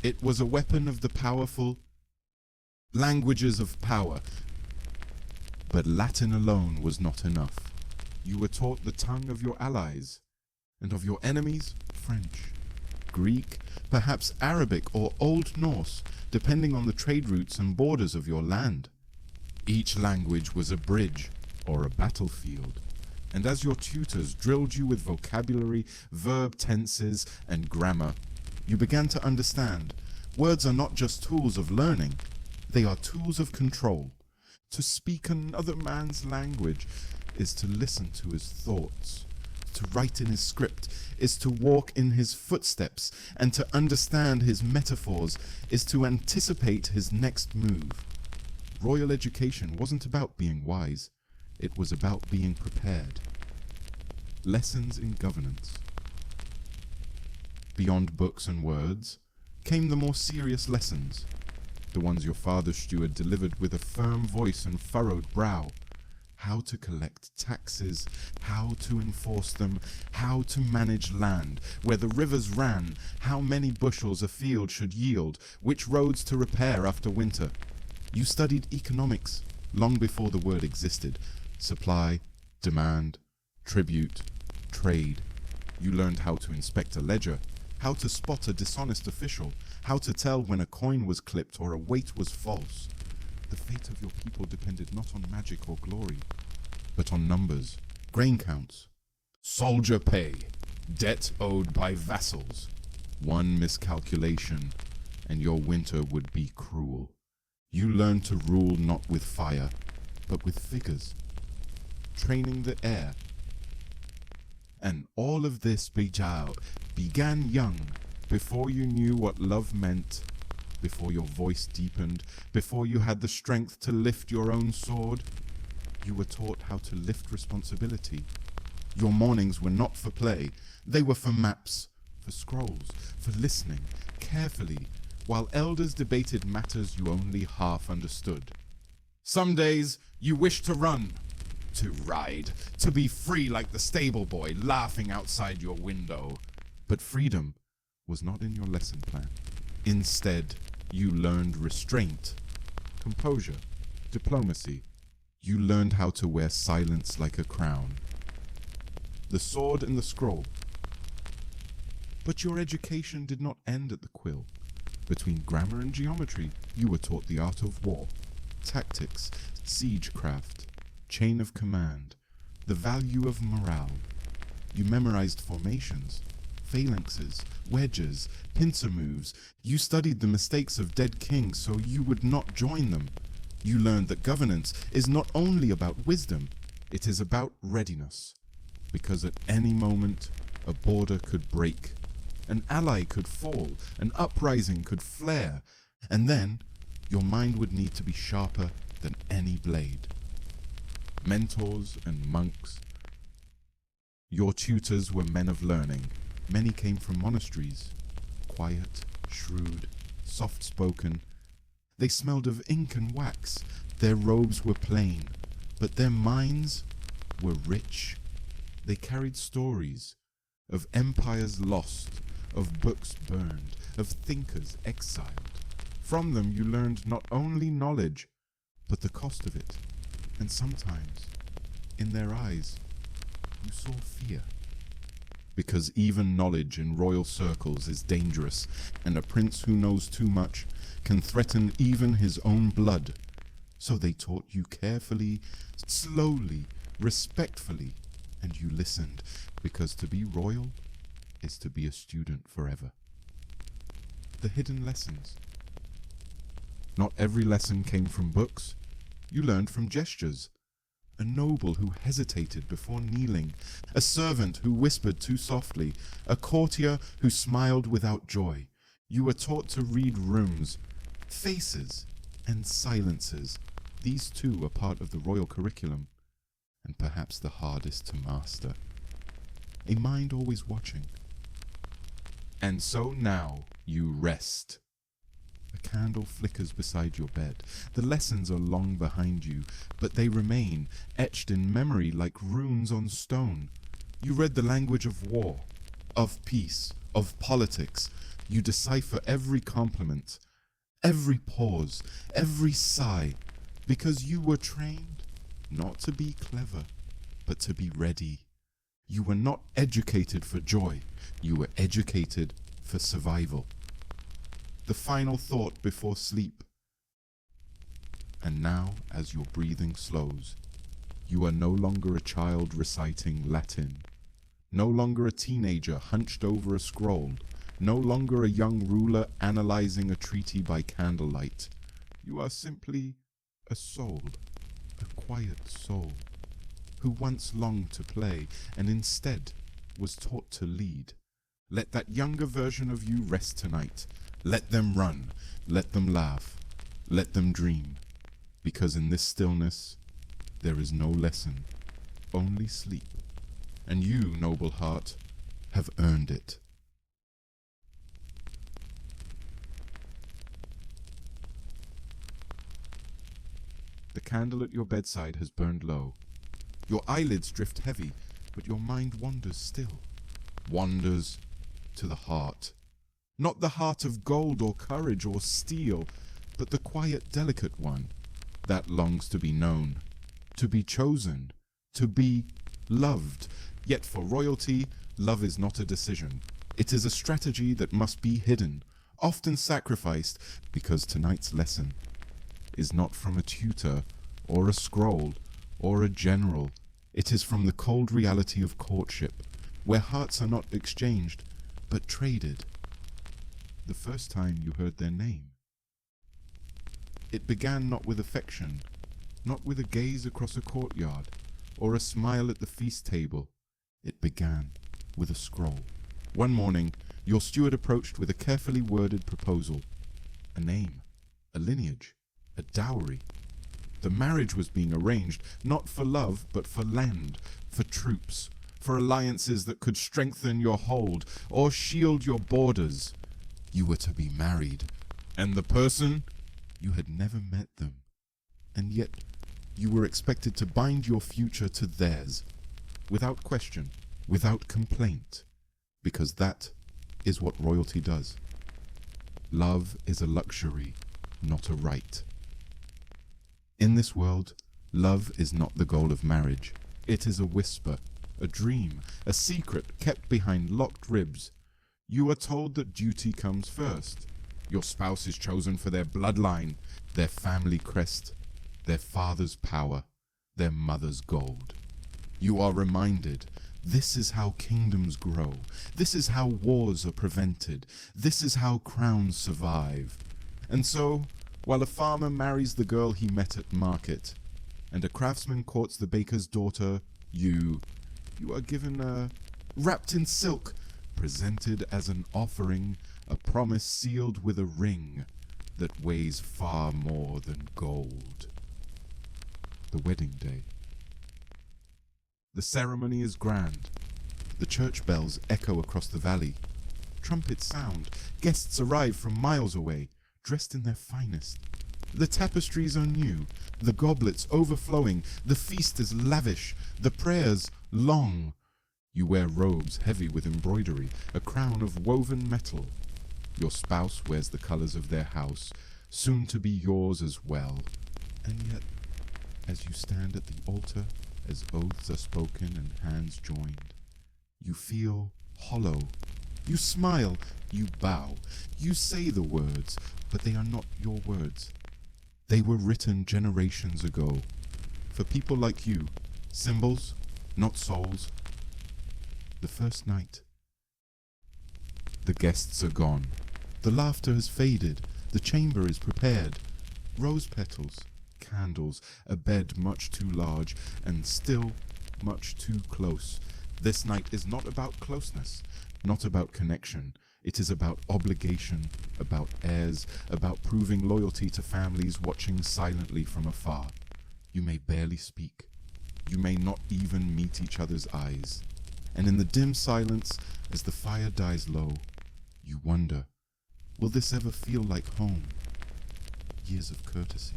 It was a weapon of the powerful, languages of power. But Latin alone was not enough. You were taught the tongue of your allies, and of your enemies, French, Greek, perhaps Arabic or Old Norse, depending on the trade routes and borders of your land. Each language was a bridge or a battlefield. And as your tutors drilled you with vocabulary, verb tenses, and grammar, you began to understand words are not just tools of learning, they are tools of control. To speak another man's language is to listen to his thoughts. To write in his script is to walk in his footsteps, and to understand his metaphors is to anticipate his next move. Royal education wasn't about being wise, it was about being prepared. Lessons in governance, Beyond books and words came the more serious lessons, the ones your father's steward delivered with a firm voice and furrowed brow. How to collect taxes, how to enforce them, how to manage land, where the rivers ran, how many bushels a field should yield, which roads to repair after winter. You studied economics long before the word existed. Supply, demand, tribute, trade. You learned how to inspect a ledger, how to spot a dishonest official, how to tell when a coin was clipped or a weight was false. The fate of your people depended not on magic or glory, but on numbers, grain counts, soldier pay, debt owed by vassals. One miscalculation, and your winter would be cruel. You learned to rule not with fire, but with figures, training the air. And all of this began young, before you knew what love meant, before your voice deepened, before you had the strength to lift your own sword. You were taught how to lift responsibility. Your mornings were not for play, they were for maps, for scrolls, for listening carefully, while elders debated matters you only half understood. Some days you wished to run, to ride, to be free like the stable boy laughing outside your window. But freedom was not in your lesson plan. Instead, you learned restraint, composure, diplomacy. You learned how to wear silence like a crown, the sword and the scroll. But your education did not end at the quill. Between grammar and geometry, you were taught the art of war, tactics, siegecraft, chain of command, the value of morale. You memorized formations, phalanxes, wedges, pincer moves. You studied the mistakes of dead kings so you would not join them. You learned that governance is not only about wisdom, it is about readiness. Because at any moment, a border could break, an ally could fall, an uprising could flare, and then your mind would need to be sharper than any blade. Mentors and monks. Your tutors were men of learning. Many came from monasteries, quiet, shrewd, soft-spoken. They smelled of ink and wax. Their robes were plain, but their minds were rich. They carried stories of empires lost, of books burned, of thinkers exiled. From them you learned not only knowledge, but the cost of it. And sometimes, in their eyes, you saw fear. Because even knowledge in royal circles is dangerous, and a prince who knows too much can threaten even his own blood. So they taught you carefully, slowly, respectfully, and you listened, because to be royal is to be a student forever. The hidden lessons. Not every lesson came from books. You learned from gestures. A noble who hesitated before kneeling, a servant who whispered too softly, a courtier who smiled without joy. You were taught to read rooms, faces, and silences. These too are part of the royal curriculum, and perhaps the hardest to master. A mind always watching. And so now you rest. A candle flickers beside your bed. The lessons are long behind you, but they remain, etched in memory like runes on stone. You read the language of war, of peace, of politics. You decipher every compliment, every pause, every sigh, because you were trained not to be clever, but to be ready. You were not educated for joy. You were educated for survival. The final thought before sleep. And now, as your breathing slows, you are no longer a child reciting Latin, no longer a teenager hunched over a scroll, no longer a young ruler analyzing a treaty by candlelight. You are simply a soul, a quiet soul, who once longed to play and instead was taught to lead. Let that younger version of you rest tonight. Let them run, let them laugh, let them dream, because in this stillness there is no lesson, only sleep, and you, noble heart, have earned it. The candle at your bedside has burned low. Your eyelids drift heavy, but your mind wanders still. Wanders to the heart. Not the heart of gold or courage or steel, but the quiet, delicate one that longs to be known, to be chosen, to be loved. Yet for royalty, love is not a decision. It is a strategy that must be hidden, often sacrificed, because tonight's lesson is not from a tutor or a scroll or a general. It is from the cold reality of courtship, where hearts are not exchanged, but traded. The first time you heard their name, it began not with affection, not with a gaze across a courtyard, or a smile at the feast table. It began with a scroll. One morning, your steward approached with a carefully worded proposal. A name, a lineage, a dowry. The marriage was being arranged, not for love, but for land, for troops, for alliances that could strengthen your hold or shield your borders. You were to be married, and the person, you had never met them, and yet you were expected to bind your future to theirs, without question, without complaint, because that is what royalty does. Love is a luxury, not a right. In this world, love is not the goal of marriage. It is a whisper, a dream, a secret kept behind locked ribs. You are told that duty comes first. Your spouse is chosen for their bloodline, their family crest, their father's power, their mother's gold. You are reminded, this is how kingdoms grow. This is how wars are prevented. This is how crowns survive. And so, while a farmer marries the girl he met at market, and a craftsman courts the baker's daughter, you are given wrapped in silk, presented as an offering, a promise sealed with a ring that weighs far more than gold. The wedding day. The ceremony is grand. The church bells echo across the valley. Trumpets sound. Guests arrive from miles away, dressed in their finest. The tapestries are new, the goblets overflowing, the feast is lavish, the prayers long. You wear robes heavy with embroidery, a crown of woven metal. Your spouse wears the colors of their house, soon to be yours as well. And yet, as you stand at the altar, as oaths are spoken and hands joined, you feel hollow. You smile, you bow, you say the words, but they are not your words. They were written generations ago. For people like you, symbols, not souls. The first night. The guests are gone. The laughter has faded. The chamber is prepared. Rose petals, candles, a bed much too large, and still much too close. This night is not about closeness, not about connection. It is about obligation, about heirs, about proving loyalty to families watching silently from afar. You may barely speak. You may not even meet each other's eyes. And in the dim silence, as the fire dies low, you wonder, will this ever feel like home? Years of courtesy.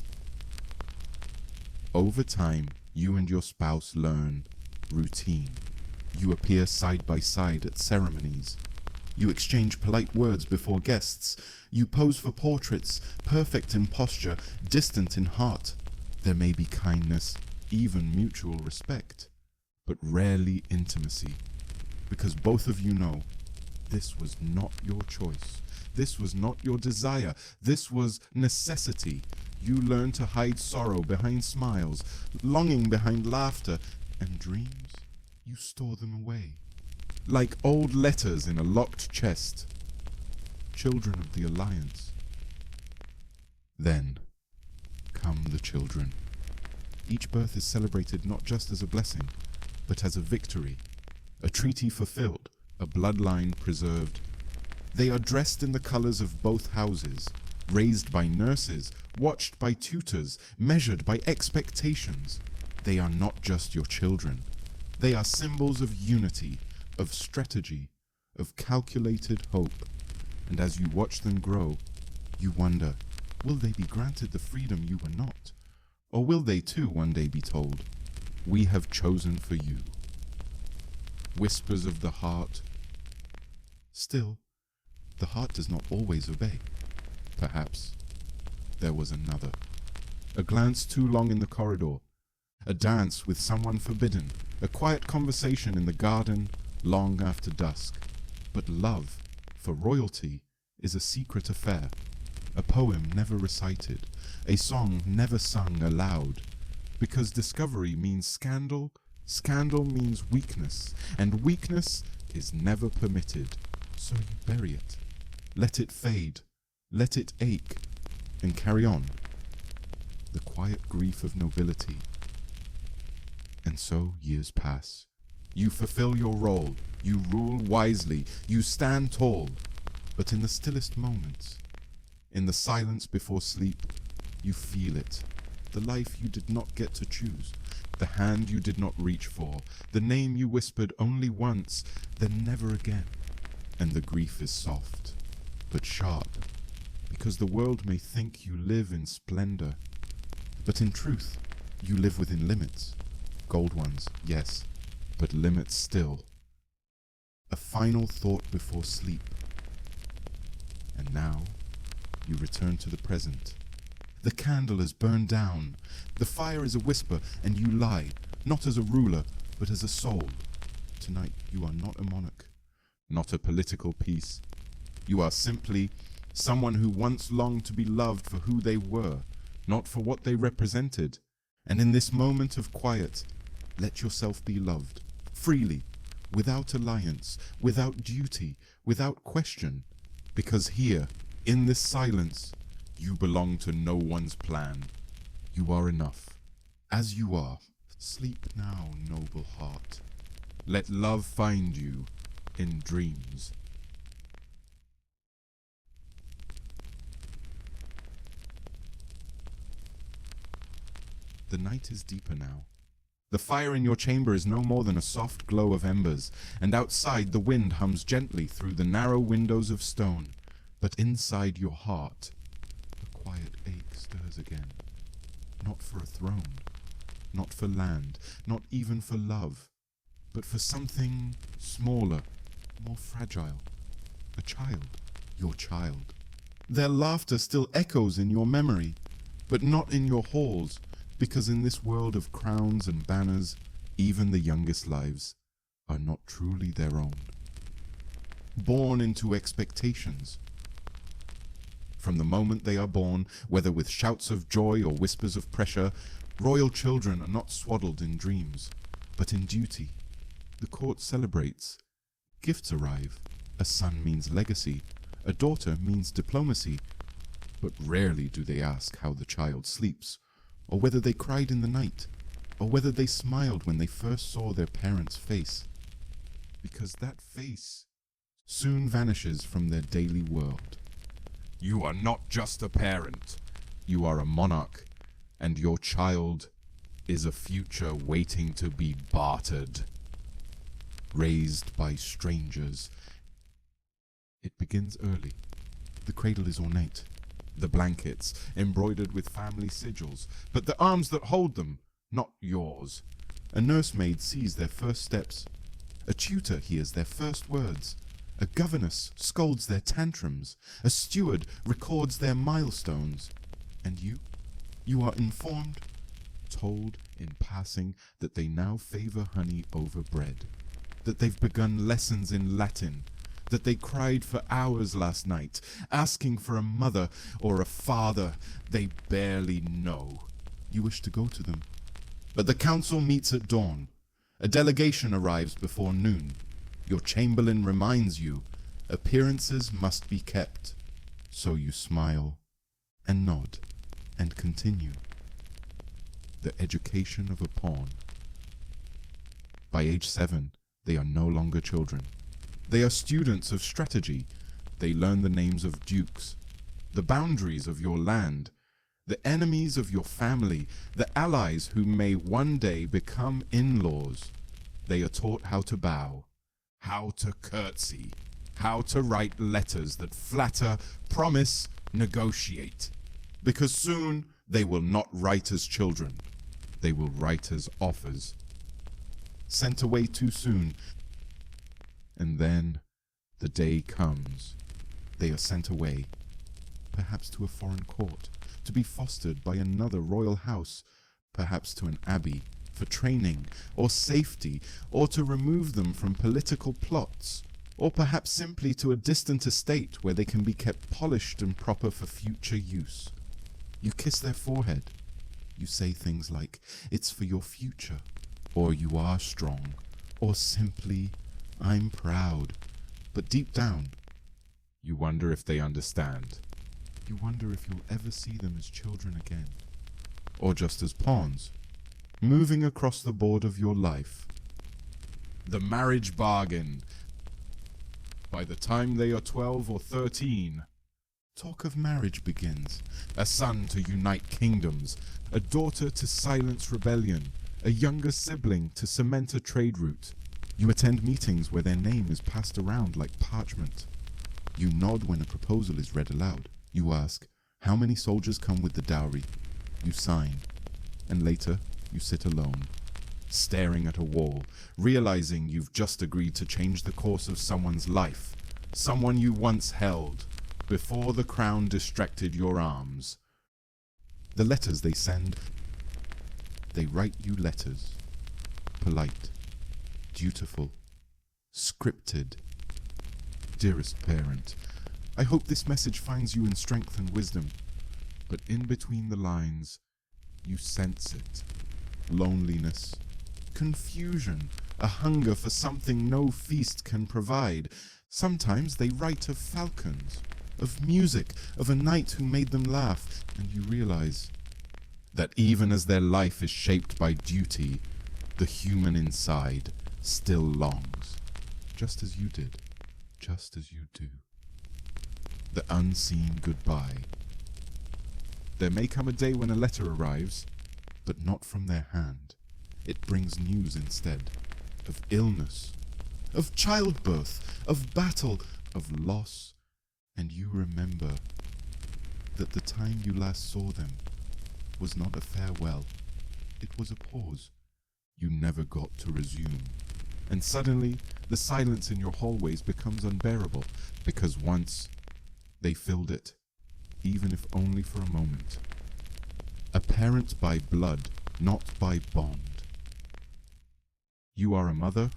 Over time, you and your spouse learn routine. You appear side by side at ceremonies. You exchange polite words before guests. You pose for portraits, perfect in posture, distant in heart. There may be kindness, even mutual respect, but rarely intimacy, because both of you know this was not your choice. This was not your desire. This was necessity. You learn to hide sorrow behind smiles, longing behind laughter, and dreams, you store them away. Like old letters in a locked chest. Children of the Alliance. Then come the children. Each birth is celebrated not just as a blessing, but as a victory, a treaty fulfilled, a bloodline preserved. They are dressed in the colors of both houses, raised by nurses, watched by tutors, measured by expectations. They are not just your children. They are symbols of unity, of strategy, of calculated hope. And as you watch them grow, you wonder, will they be granted the freedom you were not? Or will they too one day be told, "We have chosen for you"? Whispers of the heart. Still, the heart does not always obey. Perhaps there was another. A glance too long in the corridor, a dance with someone forbidden, a quiet conversation in the garden long after dusk. But love, for royalty, is a secret affair, a poem never recited, a song never sung aloud. Because discovery means scandal, scandal means weakness, and weakness is never permitted. So you bury it, let it fade, let it ache, and carry on. The quiet grief of nobility. And so years pass. You fulfill your role, you rule wisely, you stand tall. But in the stillest moments, in the silence before sleep, you feel it. The life you did not get to choose, the hand you did not reach for, the name you whispered only once, then never again. And the grief is soft, but sharp, because the world may think you live in splendor. But in truth, you live within limits. Gold ones, yes, but limits still. A final thought before sleep. And now, you return to the present. The candle is burned down. The fire is a whisper, and you lie, not as a ruler, but as a soul. Tonight, you are not a monarch, not a political piece. You are simply someone who once longed to be loved for who they were, not for what they represented. And in this moment of quiet, let yourself be loved, freely, without alliance, without duty, without question. Because here, in this silence, you belong to no one's plan. You are enough, as you are. Sleep now, noble heart. Let love find you in dreams. The night is deeper now. The fire in your chamber is no more than a soft glow of embers, and outside the wind hums gently through the narrow windows of stone. But inside your heart, a quiet ache stirs again. Not for a throne, not for land, not even for love, but for something smaller, more fragile. A child, your child. Their laughter still echoes in your memory, but not in your halls, because in this world of crowns and banners, even the youngest lives are not truly their own. Born into expectations. From the moment they are born, whether with shouts of joy or whispers of pressure, royal children are not swaddled in dreams, but in duty. The court celebrates. Gifts arrive. A son means legacy. A daughter means diplomacy. But rarely do they ask how the child sleeps, or whether they cried in the night, or whether they smiled when they first saw their parent's face. Because that face soon vanishes from their daily world. You are not just a parent, you are a monarch, and your child is a future waiting to be bartered, raised by strangers. It begins early. The cradle is ornate, the blankets embroidered with family sigils, but the arms that hold them, not yours. A nursemaid sees their first steps. A tutor hears their first words. A governess scolds their tantrums. A steward records their milestones. And you are informed, told in passing that they now favor honey over bread, that they've begun lessons in Latin, that they cried for hours last night, asking for a mother or a father they barely know. You wish to go to them, but the council meets at dawn. A delegation arrives before noon. Your chamberlain reminds you, appearances must be kept. So you smile, and nod, and continue. The education of a pawn. By age 7, they are no longer children. They are students of strategy. They learn the names of dukes, the boundaries of your land, the enemies of your family, the allies who may one day become in-laws. They are taught how to bow, how to curtsy, how to write letters that flatter, promise, negotiate. Because soon They will not write as children. They will write as offers. Sent away too soon. And then the day comes. They are sent away, perhaps to a foreign court, to be fostered by another royal house, perhaps to an abbey, for training or safety, or to remove them from political plots, or perhaps simply to a distant estate where they can be kept polished and proper for future use. You kiss their forehead. You say things like, "It's for your future," or "You are strong," or simply, "I'm proud." But deep down, you wonder if they understand. You wonder if you'll ever see them as children again, or just as pawns, moving across the board of your life. The marriage bargain. By the time they are 12 or 13, talk of marriage begins. A son to unite kingdoms, a daughter to silence rebellion, a younger sibling to cement a trade route. You attend meetings where their name is passed around like parchment. You nod when a proposal is read aloud. You ask, "How many soldiers come with the dowry?" You sign, and later you sit alone, staring at a wall, realizing you've just agreed to change the course of someone's life, someone you once held, before the crown distracted your arms. The letters they send, they write you letters, polite, dutiful, scripted. Dearest parent, I hope this message finds you in strength and wisdom, but in between the lines, you sense it. Loneliness, confusion, a hunger for something no feast can provide. Sometimes they write of falcons, of music, of a knight who made them laugh, and you realize that even as their life is shaped by duty, the human inside still longs, just as you did, just as you do. The unseen goodbye. There may come a day when a letter arrives, but not from their hand. It brings news instead, of illness, of childbirth, of battle, of loss, and you remember that the time you last saw them was not a farewell. It was a pause you never got to resume. And suddenly, the silence in your hallways becomes unbearable, because once they filled it, even if only for a moment. A parent by blood, not by bond. You are a mother,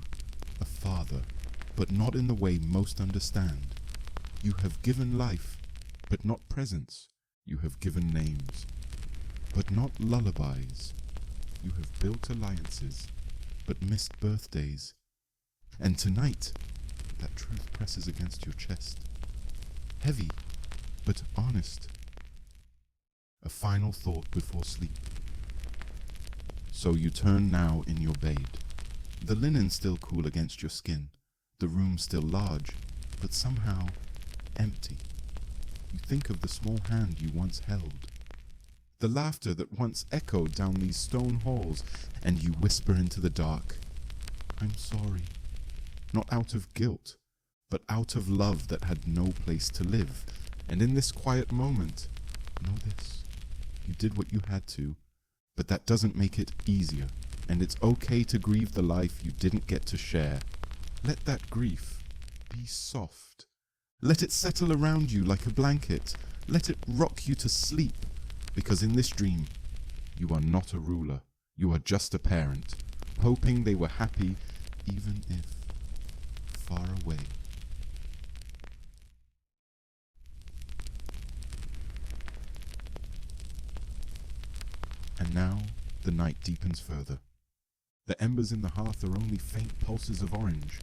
a father, but not in the way most understand. You have given life, but not presents. You have given names, but not lullabies. You have built alliances, but missed birthdays. And tonight, that truth presses against your chest. Heavy, but honest. A final thought before sleep. So you turn now in your bed. The linen still cool against your skin. The room still large, but somehow empty. You think of the small hand you once held. The laughter that once echoed down these stone halls, and you whisper into the dark, "I'm sorry." Not out of guilt, but out of love that had no place to live. And in this quiet moment, know this. You did what you had to, but that doesn't make it easier. And it's okay to grieve the life you didn't get to share. Let that grief be soft. Let it settle around you like a blanket. Let it rock you to sleep. Because in this dream, you are not a ruler. You are just a parent, hoping they were happy, even if far away. And now the night deepens further. The embers in the hearth are only faint pulses of orange.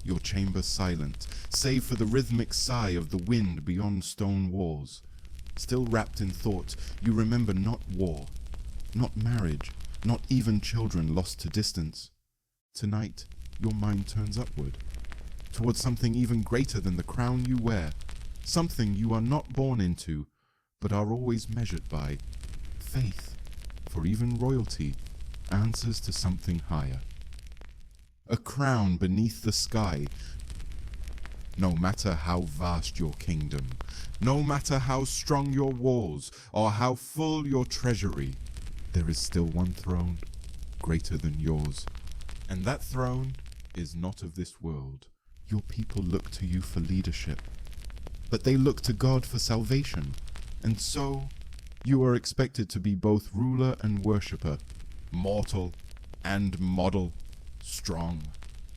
Your chamber silent, save for the rhythmic sigh of the wind beyond stone walls. Still wrapped in thought, you remember not war, not marriage, not even children lost to distance. Tonight, your mind turns upward, towards something even greater than the crown you wear, something you are not born into, but are always measured by. Faith, for even royalty, answers to something higher. A crown beneath the sky, No matter how vast your kingdom, no matter how strong your walls, or how full your treasury, there is still one throne greater than yours. And that throne is not of this world. Your people look to you for leadership, but they look to God for salvation. And so, you are expected to be both ruler and worshipper, mortal and model, strong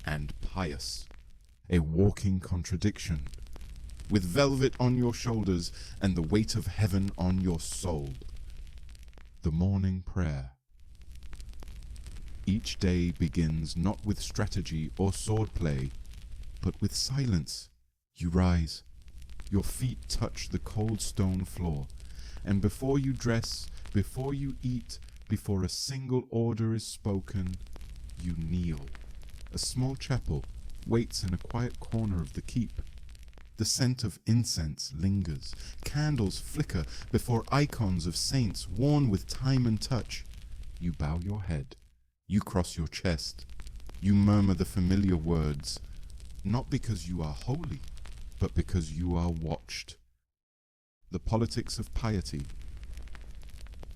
and pious. A walking contradiction, with velvet on your shoulders and the weight of heaven on your soul. The morning prayer. Each day begins not with strategy or swordplay, but with silence. You rise, your feet touch the cold stone floor, and before you dress, before you eat, before a single order is spoken, you kneel. A small chapel waits in a quiet corner of the keep. The scent of incense lingers. Candles flicker before icons of saints worn with time and touch. You bow your head. You cross your chest. You murmur the familiar words, not because you are holy, but because you are watched. The politics of piety.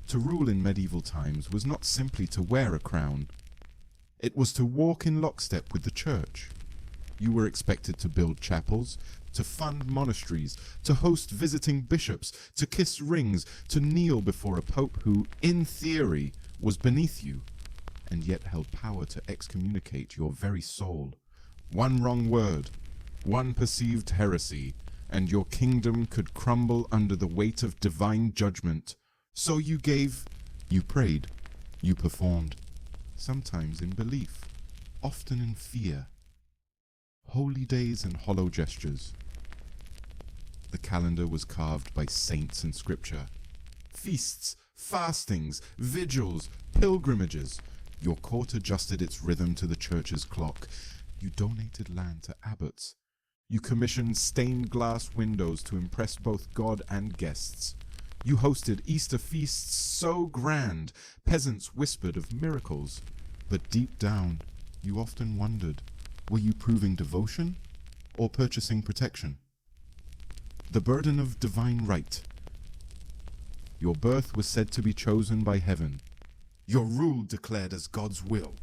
To rule in medieval times was not simply to wear a crown. It was to walk in lockstep with the church. You were expected to build chapels, to fund monasteries, to host visiting bishops, to kiss rings, to kneel before a pope who, in theory, was beneath you, and yet held power to excommunicate your very soul. One wrong word, one perceived heresy, and your kingdom could crumble under the weight of divine judgment. So you gave, you prayed, you performed, sometimes in belief, often in fear. Holy days and hollow gestures. The calendar was carved by saints in scripture. Feasts, fastings, vigils, pilgrimages. Your court adjusted its rhythm to the church's clock. You donated land to abbots. You commissioned stained glass windows to impress both God and guests. You hosted Easter feasts so grand, peasants whispered of miracles. But deep down, you often wondered, were you proving devotion or purchasing protection? The burden of divine right. Your birth was said to be chosen by heaven. Your rule declared as God's will.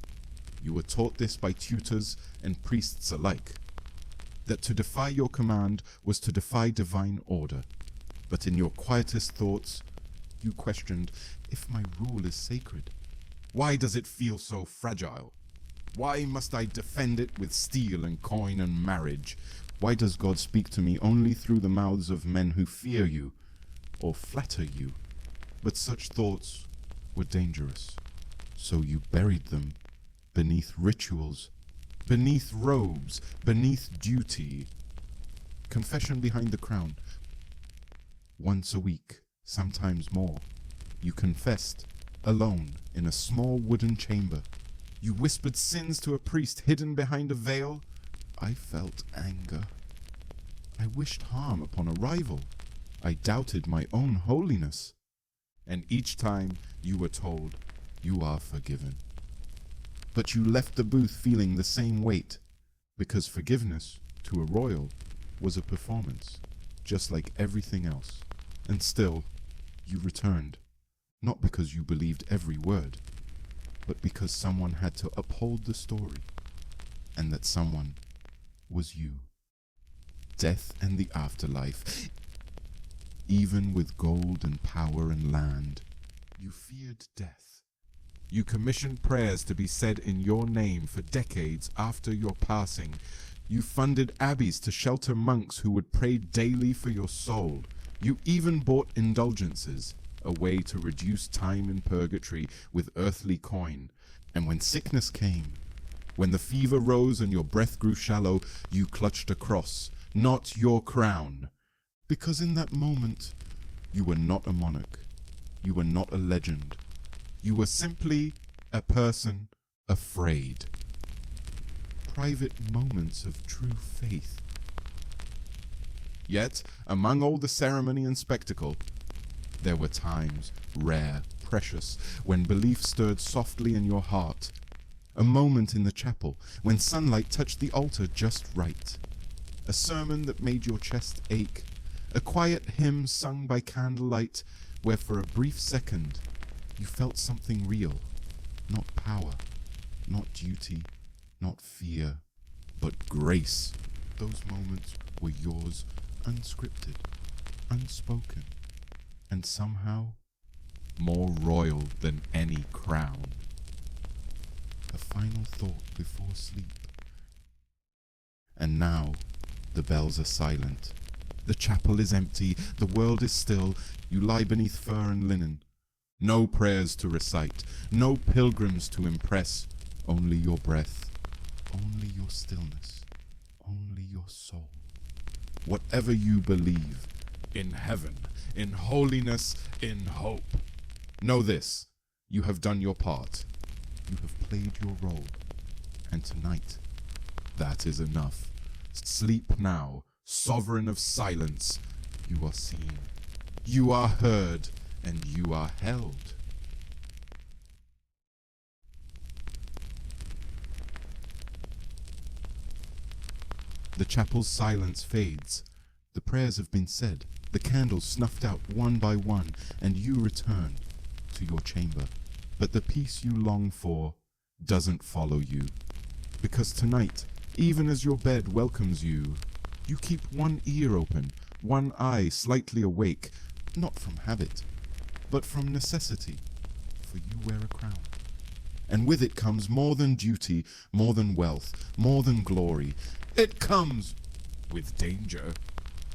You were taught this by tutors and priests alike, that to defy your command was to defy divine order. But in your quietest thoughts, you questioned, if my rule is sacred, why does it feel so fragile? Why must I defend it with steel and coin and marriage? Why does God speak to me only through the mouths of men who fear you or flatter you? But such thoughts were dangerous, so you buried them beneath rituals, beneath robes, beneath duty. Confession behind the crown. Once a week, sometimes more, you confessed, alone, in a small wooden chamber. You whispered sins to a priest hidden behind a veil. I felt anger. I wished harm upon a rival. I doubted my own holiness. And each time you were told, you are forgiven. But you left the booth feeling the same weight, because forgiveness, to a royal, was a performance, just like everything else. And still, you returned, not because you believed every word, but because someone had to uphold the story, and that someone was you. Death and the afterlife, even with gold and power and land, you feared death. You commissioned prayers to be said in your name for decades after your passing. You funded abbeys to shelter monks who would pray daily for your soul. You even bought indulgences, a way to reduce time in purgatory with earthly coin. And when sickness came, when the fever rose and your breath grew shallow, you clutched a cross, not your crown. Because in that moment, you were not a monarch. You were not a legend. You were simply a person afraid. Private moments of true faith. Yet, among all the ceremony and spectacle, there were times, rare, precious, when belief stirred softly in your heart. A moment in the chapel, when sunlight touched the altar just right. a sermon that made your chest ache, a quiet hymn sung by candlelight where for a brief second you felt something real, not power, not duty, not fear, but grace. Those moments were yours, unscripted, unspoken, and somehow more royal than any crown. A final thought before sleep. And now the bells are silent. The chapel is empty, the world is still. You lie beneath fur and linen. No prayers to recite, no pilgrims to impress. Only your breath, only your stillness, only your soul. Whatever you believe, in heaven, in holiness, in hope. Know this, you have done your part. You have played your role. And tonight, that is enough. Sleep now, sovereign of silence. You are seen, you are heard, and you are held. The chapel's silence fades. The prayers have been said, the candles snuffed out one by one, and you return to your chamber. But the peace you long for doesn't follow you. Because tonight, even as your bed welcomes you, you keep one ear open, one eye slightly awake, not from habit, but from necessity, for you wear a crown. And with it comes more than duty, more than wealth, more than glory. It comes with danger,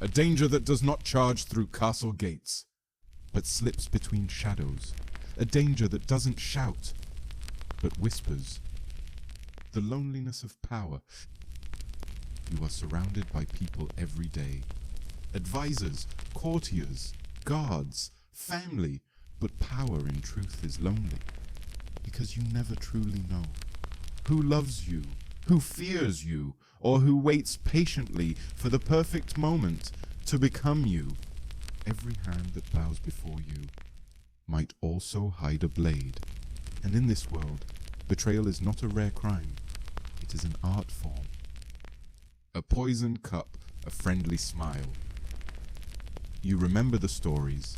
a danger that does not charge through castle gates, but slips between shadows, a danger that doesn't shout, but whispers. The loneliness of power. You are surrounded by people every day. Advisors, courtiers, guards, family, but power in truth is lonely, because you never truly know who loves you, who fears you, or who waits patiently for the perfect moment to become you. Every hand that bows before you might also hide a blade. And in this world, betrayal is not a rare crime. It is an art form. A poisoned cup, a friendly smile. You remember the stories.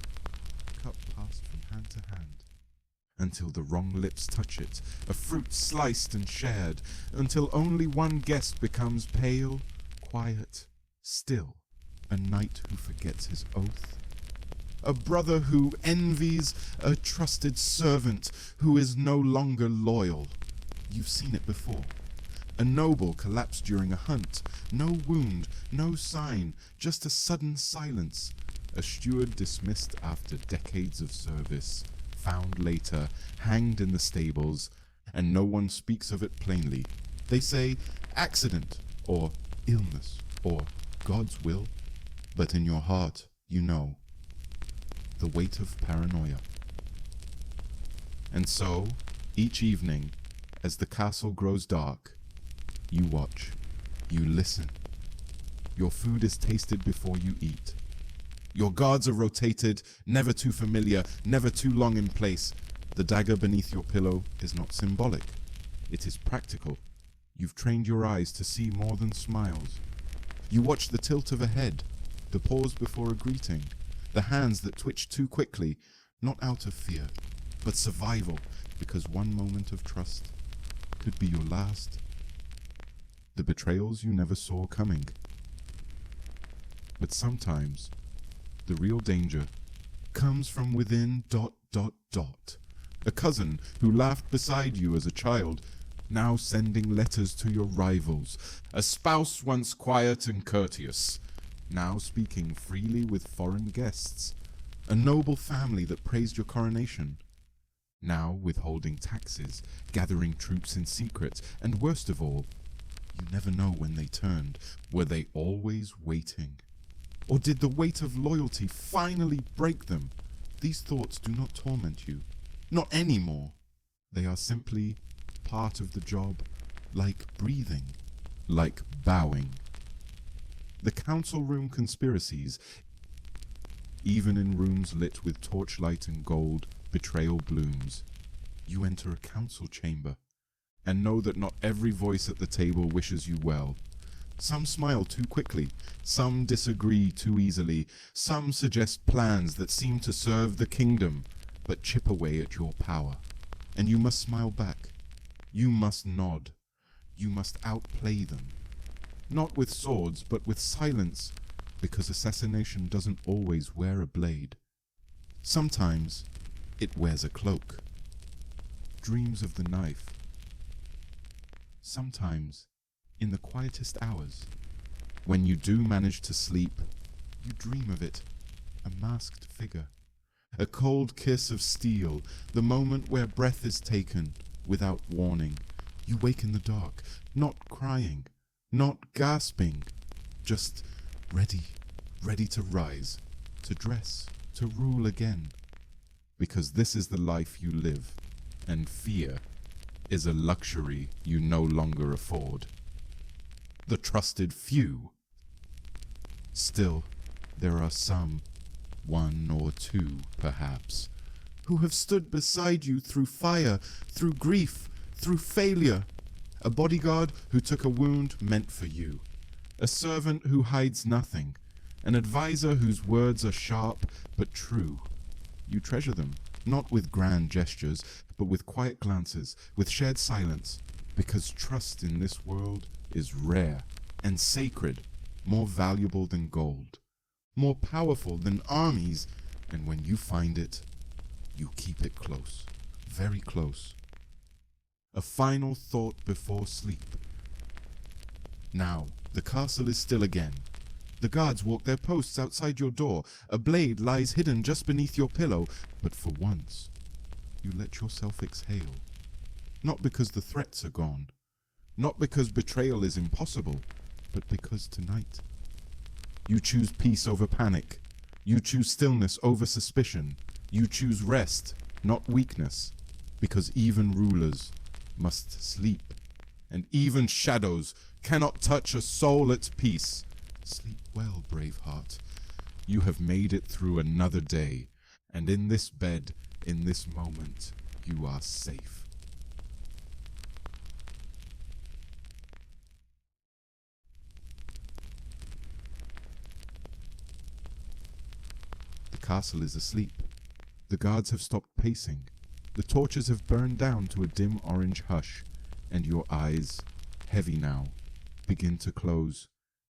Cup passed from hand to hand, until the wrong lips touch it, a fruit sliced and shared, until only one guest becomes pale, quiet, still, a knight who forgets his oath, a brother who envies, a trusted servant who is no longer loyal. You've seen it before. A noble collapsed during a hunt, no wound, no sign, just a sudden silence. A steward dismissed after decades of service, found later, hanged in the stables, and no one speaks of it plainly. They say accident, or illness, or God's will, but in your heart, you know, the weight of paranoia. And so, each evening, as the castle grows dark, you watch, you listen. Your food is tasted before you eat. Your guards are rotated, never too familiar, never too long in place. The dagger beneath your pillow is not symbolic. It is practical. You've trained your eyes to see more than smiles. You watch the tilt of a head, the pause before a greeting, the hands that twitch too quickly, not out of fear, but survival, because one moment of trust could be your last. The betrayals you never saw coming. But sometimes, the real danger comes from within ... A cousin who laughed beside you as a child, now sending letters to your rivals. A spouse once quiet and courteous, now speaking freely with foreign guests. A noble family that praised your coronation, now withholding taxes, gathering troops in secret, and worst of all, you never know when they turned. Were they always waiting? Or did the weight of loyalty finally break them? These thoughts do not torment you. Not anymore. They are simply part of the job, like breathing, like bowing. The council room conspiracies, even in rooms lit with torchlight and gold, betrayal blooms. You enter a council chamber, and know that not every voice at the table wishes you well. Some smile too quickly, some disagree too easily, some suggest plans that seem to serve the kingdom, but chip away at your power. And you must smile back. You must nod. You must outplay them. Not with swords, but with silence, because assassination doesn't always wear a blade. Sometimes it wears a cloak. Dreams of the knife. Sometimes, in the quietest hours, when you do manage to sleep, you dream of it, a masked figure, a cold kiss of steel, the moment where breath is taken without warning. You wake in the dark, not crying, not gasping, just ready to rise, to dress, to rule again. Because this is the life you live, and fear is a luxury you no longer afford. The trusted few. Still, there are some, one or two perhaps, who have stood beside you through fire, through grief, through failure. A bodyguard who took a wound meant for you. A servant who hides nothing. An advisor whose words are sharp but true. You treasure them, not with grand gestures, but with quiet glances, with shared silence, because trust in this world is rare and sacred, more valuable than gold, more powerful than armies, and when you find it, you keep it close, very close. A final thought before sleep. Now, the castle is still again. The guards walk their posts outside your door. A blade lies hidden just beneath your pillow, but for once, you let yourself exhale. Not because the threats are gone, not because betrayal is impossible, but because tonight, you choose peace over panic. You choose stillness over suspicion. You choose rest, not weakness, because even rulers must sleep, and even shadows cannot touch a soul at peace. Sleep well, brave heart. You have made it through another day, and in this bed, in this moment, you are safe. The castle is asleep. The guards have stopped pacing. The torches have burned down to a dim orange hush, and your eyes, heavy now, begin to close.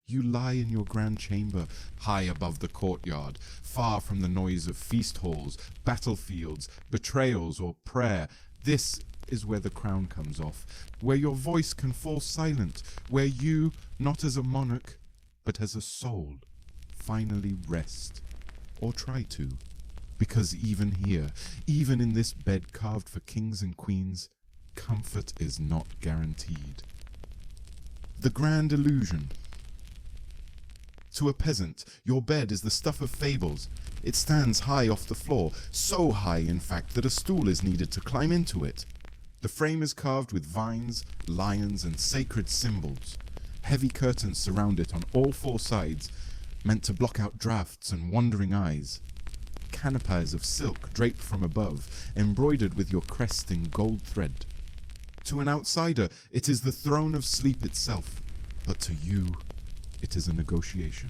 You lie in your grand chamber, high above the courtyard, far from the noise of feast halls, battlefields, betrayals, or prayer. This is where the crown comes off, where your voice can fall silent, where you, not as a monarch, but as a soul, finally rest, or try to. Because even here, even in this bed carved for kings and queens, comfort is not guaranteed. The grand illusion. To a peasant, your bed is the stuff of fables. It stands high off the floor, so high, in fact, that a stool is needed to climb into it. The frame is carved with vines, lions, and sacred symbols. Heavy curtains surround it on all four sides, meant to block out drafts and wandering eyes. Canopies of silk draped from above, embroidered with your crest in gold thread. To an outsider, it is the throne of sleep itself, but to you, it is a negotiation,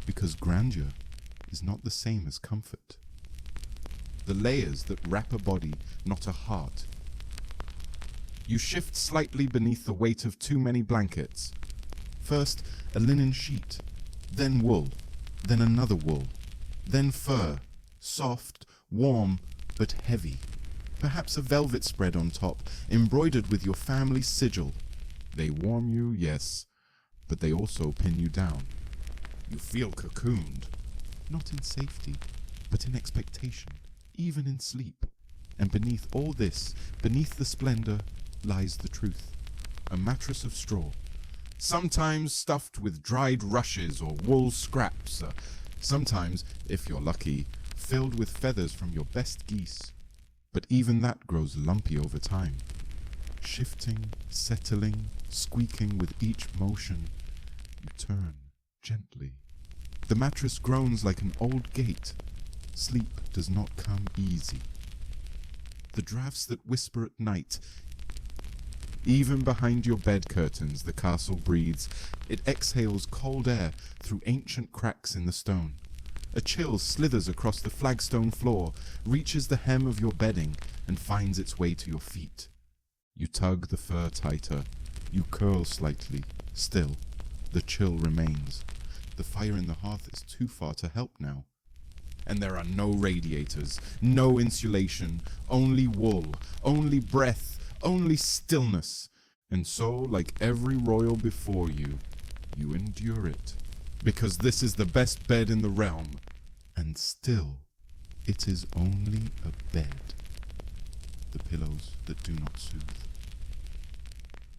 because grandeur is not the same as comfort. The layers that wrap a body, not a heart. You shift slightly beneath the weight of too many blankets. First, a linen sheet, then wool, then another wool, then fur, soft, warm, but heavy. Perhaps a velvet spread on top, embroidered with your family sigil. They warm you, yes, but they also pin you down. You feel cocooned, not in safety, but in expectation, even in sleep. And beneath all this, beneath the splendor, lies the truth. A mattress of straw, sometimes stuffed with dried rushes or wool scraps, sometimes, if you're lucky, filled with feathers from your best geese. But even that grows lumpy over time, shifting, settling, squeaking with each motion. You turn gently. The mattress groans like an old gate. Sleep does not come easy. The drafts that whisper at night, Even behind your bed curtains the castle breathes. It exhales cold air through ancient cracks in the stone. A chill slithers across the flagstone floor, reaches the hem of your bedding, and finds its way to your feet. You tug the fur tighter. You curl slightly. Still, the chill remains. The fire in the hearth is too far to help now. And there are no radiators, no insulation, only wool, only breath, only stillness. And so, like every royal before you, you endure it. Because this is the best bed in the realm. And still, it is only a bed. The pillows that do not soothe.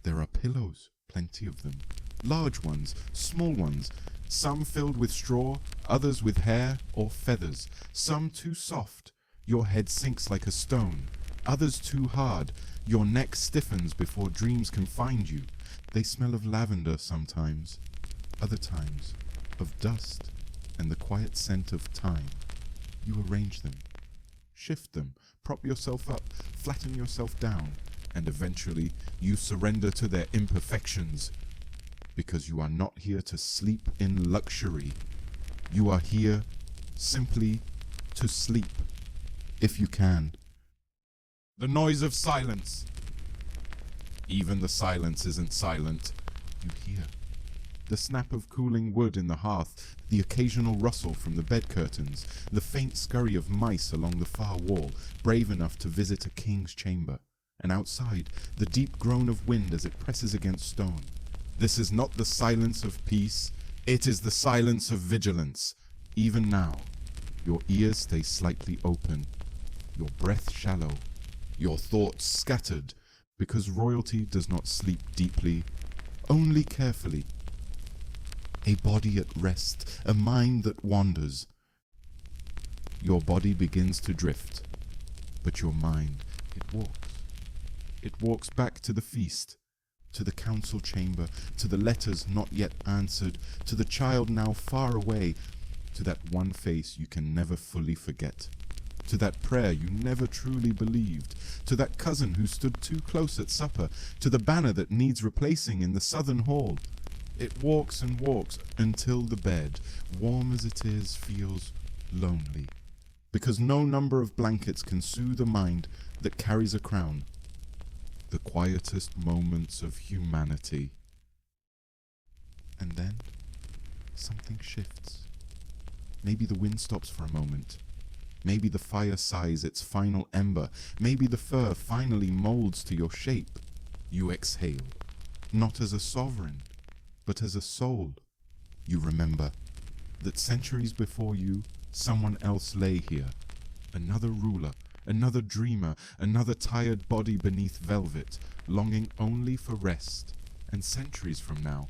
There are pillows, plenty of them. Large ones, small ones, some filled with straw, others with hair or feathers, some too soft, your head sinks like a stone, others too hard, your neck stiffens before dreams can find you. They smell of lavender sometimes, other times of dust and the quiet scent of time. You arrange them, shift them, prop yourself up, flatten yourself down, and eventually you surrender to their imperfections. Because you are not here to sleep in luxury. You are here simply to sleep, if you can. The noise of silence. Even the silence isn't silent. You hear the snap of cooling wood in the hearth, the occasional rustle from the bed curtains, the faint scurry of mice along the far wall, brave enough to visit a king's chamber. And outside, the deep groan of wind as it presses against stone. This is not the silence of peace, it is the silence of vigilance. Even now, your ears stay slightly open, your breath shallow, your thoughts scattered, because royalty does not sleep deeply, only carefully. A body at rest, a mind that wanders. Your body begins to drift, but your mind, it walks. It walks back to the feast. To the council chamber, to the letters not yet answered, to the child now far away, to that one face you can never fully forget, to that prayer you never truly believed, to that cousin who stood too close at supper, to the banner that needs replacing in the southern hall. It walks and walks until the bed, warm as it is, feels lonely, because no number of blankets can soothe a mind that carries a crown. The quietest moments of humanity. And then, something shifts. Maybe the wind stops for a moment. Maybe the fire sighs its final ember. Maybe the fur finally molds to your shape. You exhale, not as a sovereign, but as a soul. You remember that centuries before you, someone else lay here. Another ruler, another dreamer, another tired body beneath velvet, longing only for rest. And centuries from now,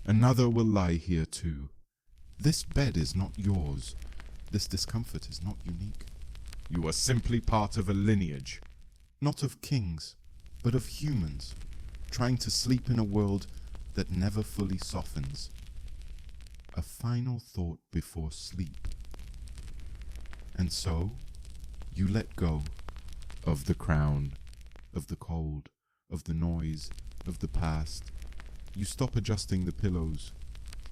another will lie here too. This bed is not yours. This discomfort is not unique. You are simply part of a lineage, not of kings, but of humans, trying to sleep in a world that never fully softens. A final thought before sleep. And so, you let go of the crown, of the cold, of the noise, of the past. You stop adjusting the pillows.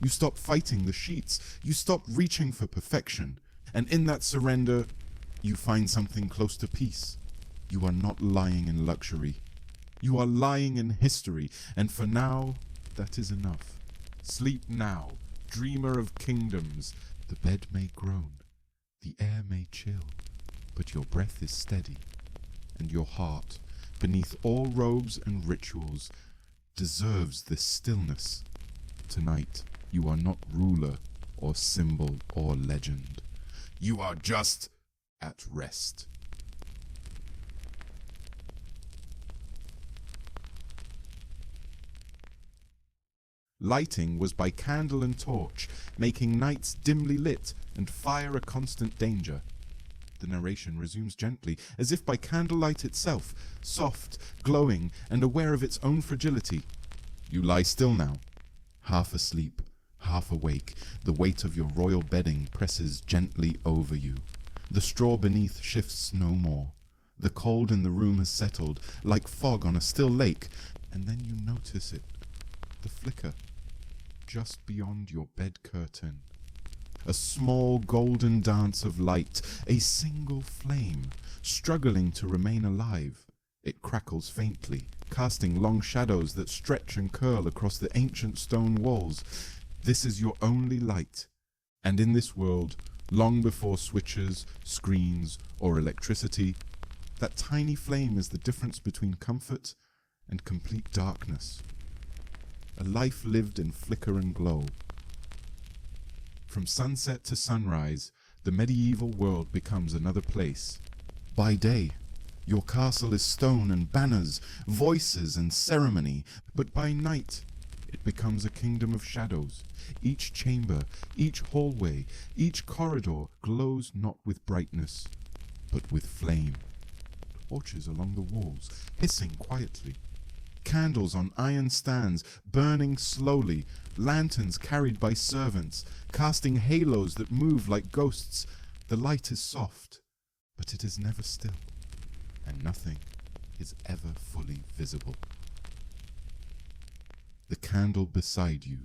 You stop fighting the sheets. You stop reaching for perfection. And in that surrender, you find something close to peace. You are not lying in luxury. You are lying in history. And for now, that is enough. Sleep now, dreamer of kingdoms. The bed may groan. The air may chill. But your breath is steady, and your heart, beneath all robes and rituals, deserves this stillness. Tonight, you are not ruler or symbol or legend. You are just at rest. Lighting was by candle and torch, making nights dimly lit and fire a constant danger. The narration resumes gently, as if by candlelight itself, soft, glowing, and aware of its own fragility. You lie still now, half asleep, half awake. The weight of your royal bedding presses gently over you. The straw beneath shifts no more. The cold in the room has settled, like fog on a still lake, And then you notice it, the flicker, just beyond your bed curtain. A small golden dance of light, a single flame, struggling to remain alive. It crackles faintly, casting long shadows that stretch and curl across the ancient stone walls. This is your only light, and in this world, long before switches, screens, or electricity, that tiny flame is the difference between comfort and complete darkness. A life lived in flicker and glow. From sunset to sunrise, the medieval world becomes another place. By day, your castle is stone and banners, voices and ceremony, but by night, it becomes a kingdom of shadows. Each chamber, each hallway, each corridor glows not with brightness, but with flame. Torches along the walls, hissing quietly. Candles on iron stands, burning slowly. Lanterns carried by servants, casting halos that move like ghosts. The light is soft, but it is never still, and nothing is ever fully visible. The candle beside you.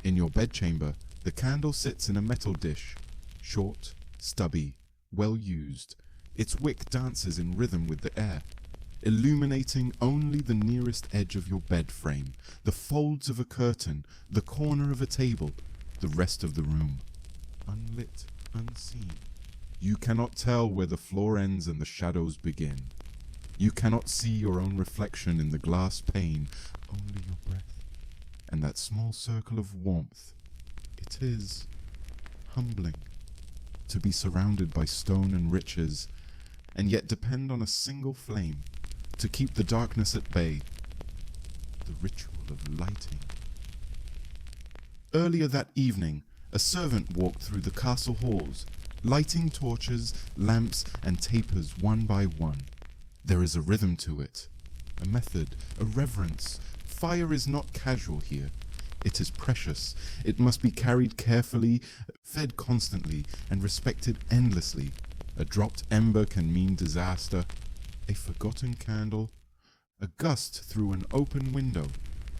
In your bedchamber, the candle sits in a metal dish, short, stubby, well used. Its wick dances in rhythm with the air, illuminating only the nearest edge of your bed frame, the folds of a curtain, the corner of a table, the rest of the room. Unlit, unseen. You cannot tell where the floor ends and the shadows begin. You cannot see your own reflection in the glass pane, only your breath, and that small circle of warmth. It is humbling to be surrounded by stone and riches, and yet depend on a single flame to keep the darkness at bay. The ritual of lighting. Earlier that evening, a servant walked through the castle halls, lighting torches, lamps, and tapers one by one. There is a rhythm to it, a method, a reverence. Fire is not casual here. It is precious. It must be carried carefully, fed constantly, and respected endlessly. A dropped ember can mean disaster. A forgotten candle, a gust through an open window,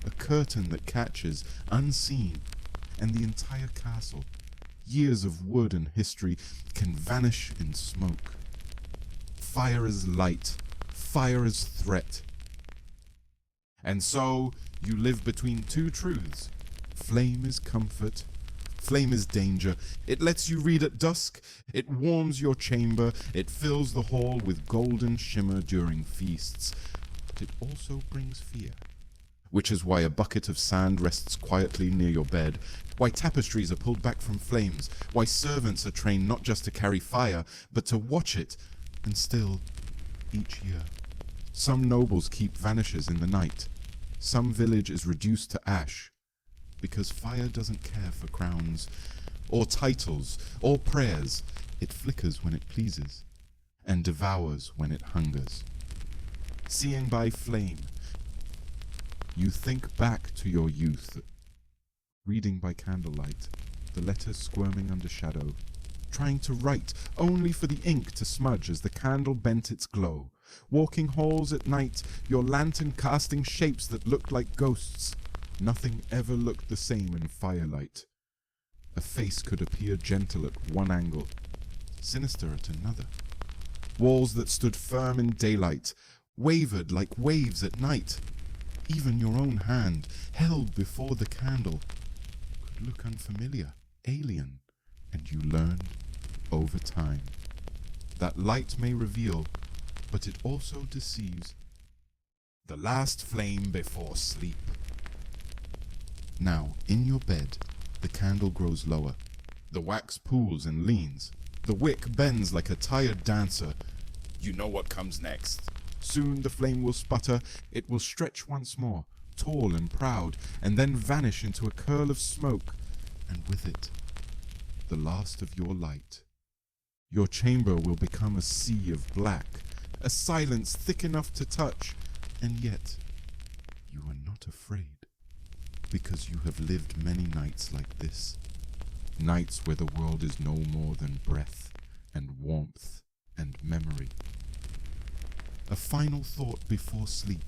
a curtain that catches, unseen, and the entire castle, years of wood and history, can vanish in smoke. Fire is light, fire is threat. And so you live between two truths. Flame is comfort, flame is danger. It lets you read at dusk, it warms your chamber, it fills the hall with golden shimmer during feasts, but it also brings fear. Which is why a bucket of sand rests quietly near your bed, why tapestries are pulled back from flames, why servants are trained not just to carry fire, but to watch it. And still, each year, some nobles keep vanishes in the night, some village is reduced to ash, because fire doesn't care for crowns, or titles, or prayers. It flickers when it pleases, and devours when it hungers. Seeing by flame, you think back to your youth, reading by candlelight, the letters squirming under shadow, trying to write only for the ink to smudge as the candle bent its glow, walking halls at night, your lantern casting shapes that looked like ghosts. Nothing ever looked the same in firelight. A face could appear gentle at one angle, sinister at another. Walls that stood firm in daylight wavered like waves at night. Even your own hand, held before the candle, could look unfamiliar, alien, and you learned over time that light may reveal, but it also deceives. The last flame before sleep. Now, in your bed, the candle grows lower. The wax pools and leans. The wick bends like a tired dancer. You know what comes next. Soon the flame will sputter. It will stretch once more, tall and proud, and then vanish into a curl of smoke, and with it, the last of your light. Your chamber will become a sea of black, a silence thick enough to touch, and yet you are not afraid. Because you have lived many nights like this, nights where the world is no more than breath and warmth and memory. A final thought before sleep.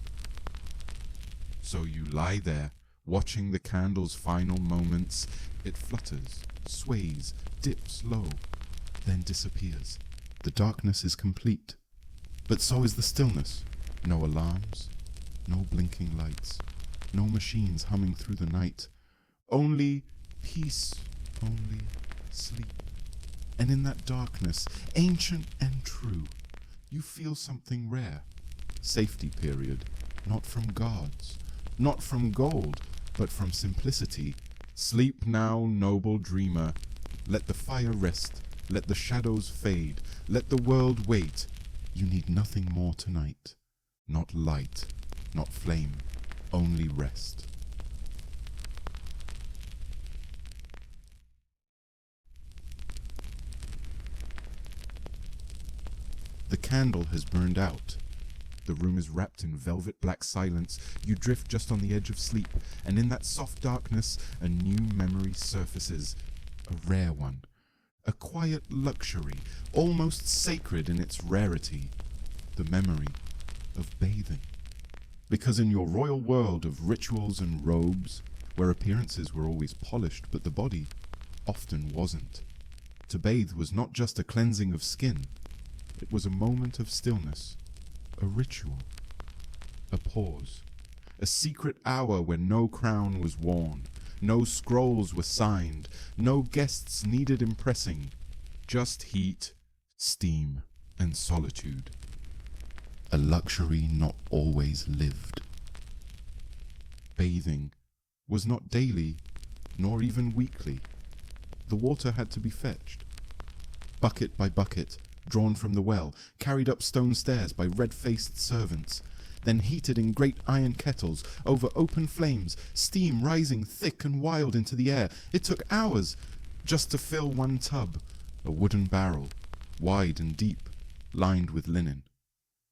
So you lie there, watching the candle's final moments. It flutters, sways, dips low, then disappears. The darkness is complete, but so is the stillness. No alarms, no blinking lights, no machines humming through the night. Only peace, only sleep. And in that darkness, ancient and true, you feel something rare. Safety period, not from gods, not from gold, but from simplicity. Sleep now, noble dreamer. Let the fire rest, let the shadows fade, let the world wait. You need nothing more tonight. Not light, not flame, only rest. The candle has burned out. The room is wrapped in velvet black silence. You drift just on the edge of sleep, and in that soft darkness, a new memory surfaces. A rare one. A quiet luxury, almost sacred in its rarity. The memory of bathing. Because in your royal world of rituals and robes, where appearances were always polished, but the body often wasn't, to bathe was not just a cleansing of skin. It was a moment of stillness, a ritual, a pause, a secret hour when no crown was worn, no scrolls were signed, no guests needed impressing, just heat, steam, and solitude. A luxury not always lived. Bathing was not daily, nor even weekly. The water had to be fetched, bucket by bucket, drawn from the well, carried up stone stairs by red-faced servants, then heated in great iron kettles over open flames, steam rising thick and wild into the air. It took hours just to fill one tub, a wooden barrel, wide and deep, lined with linen,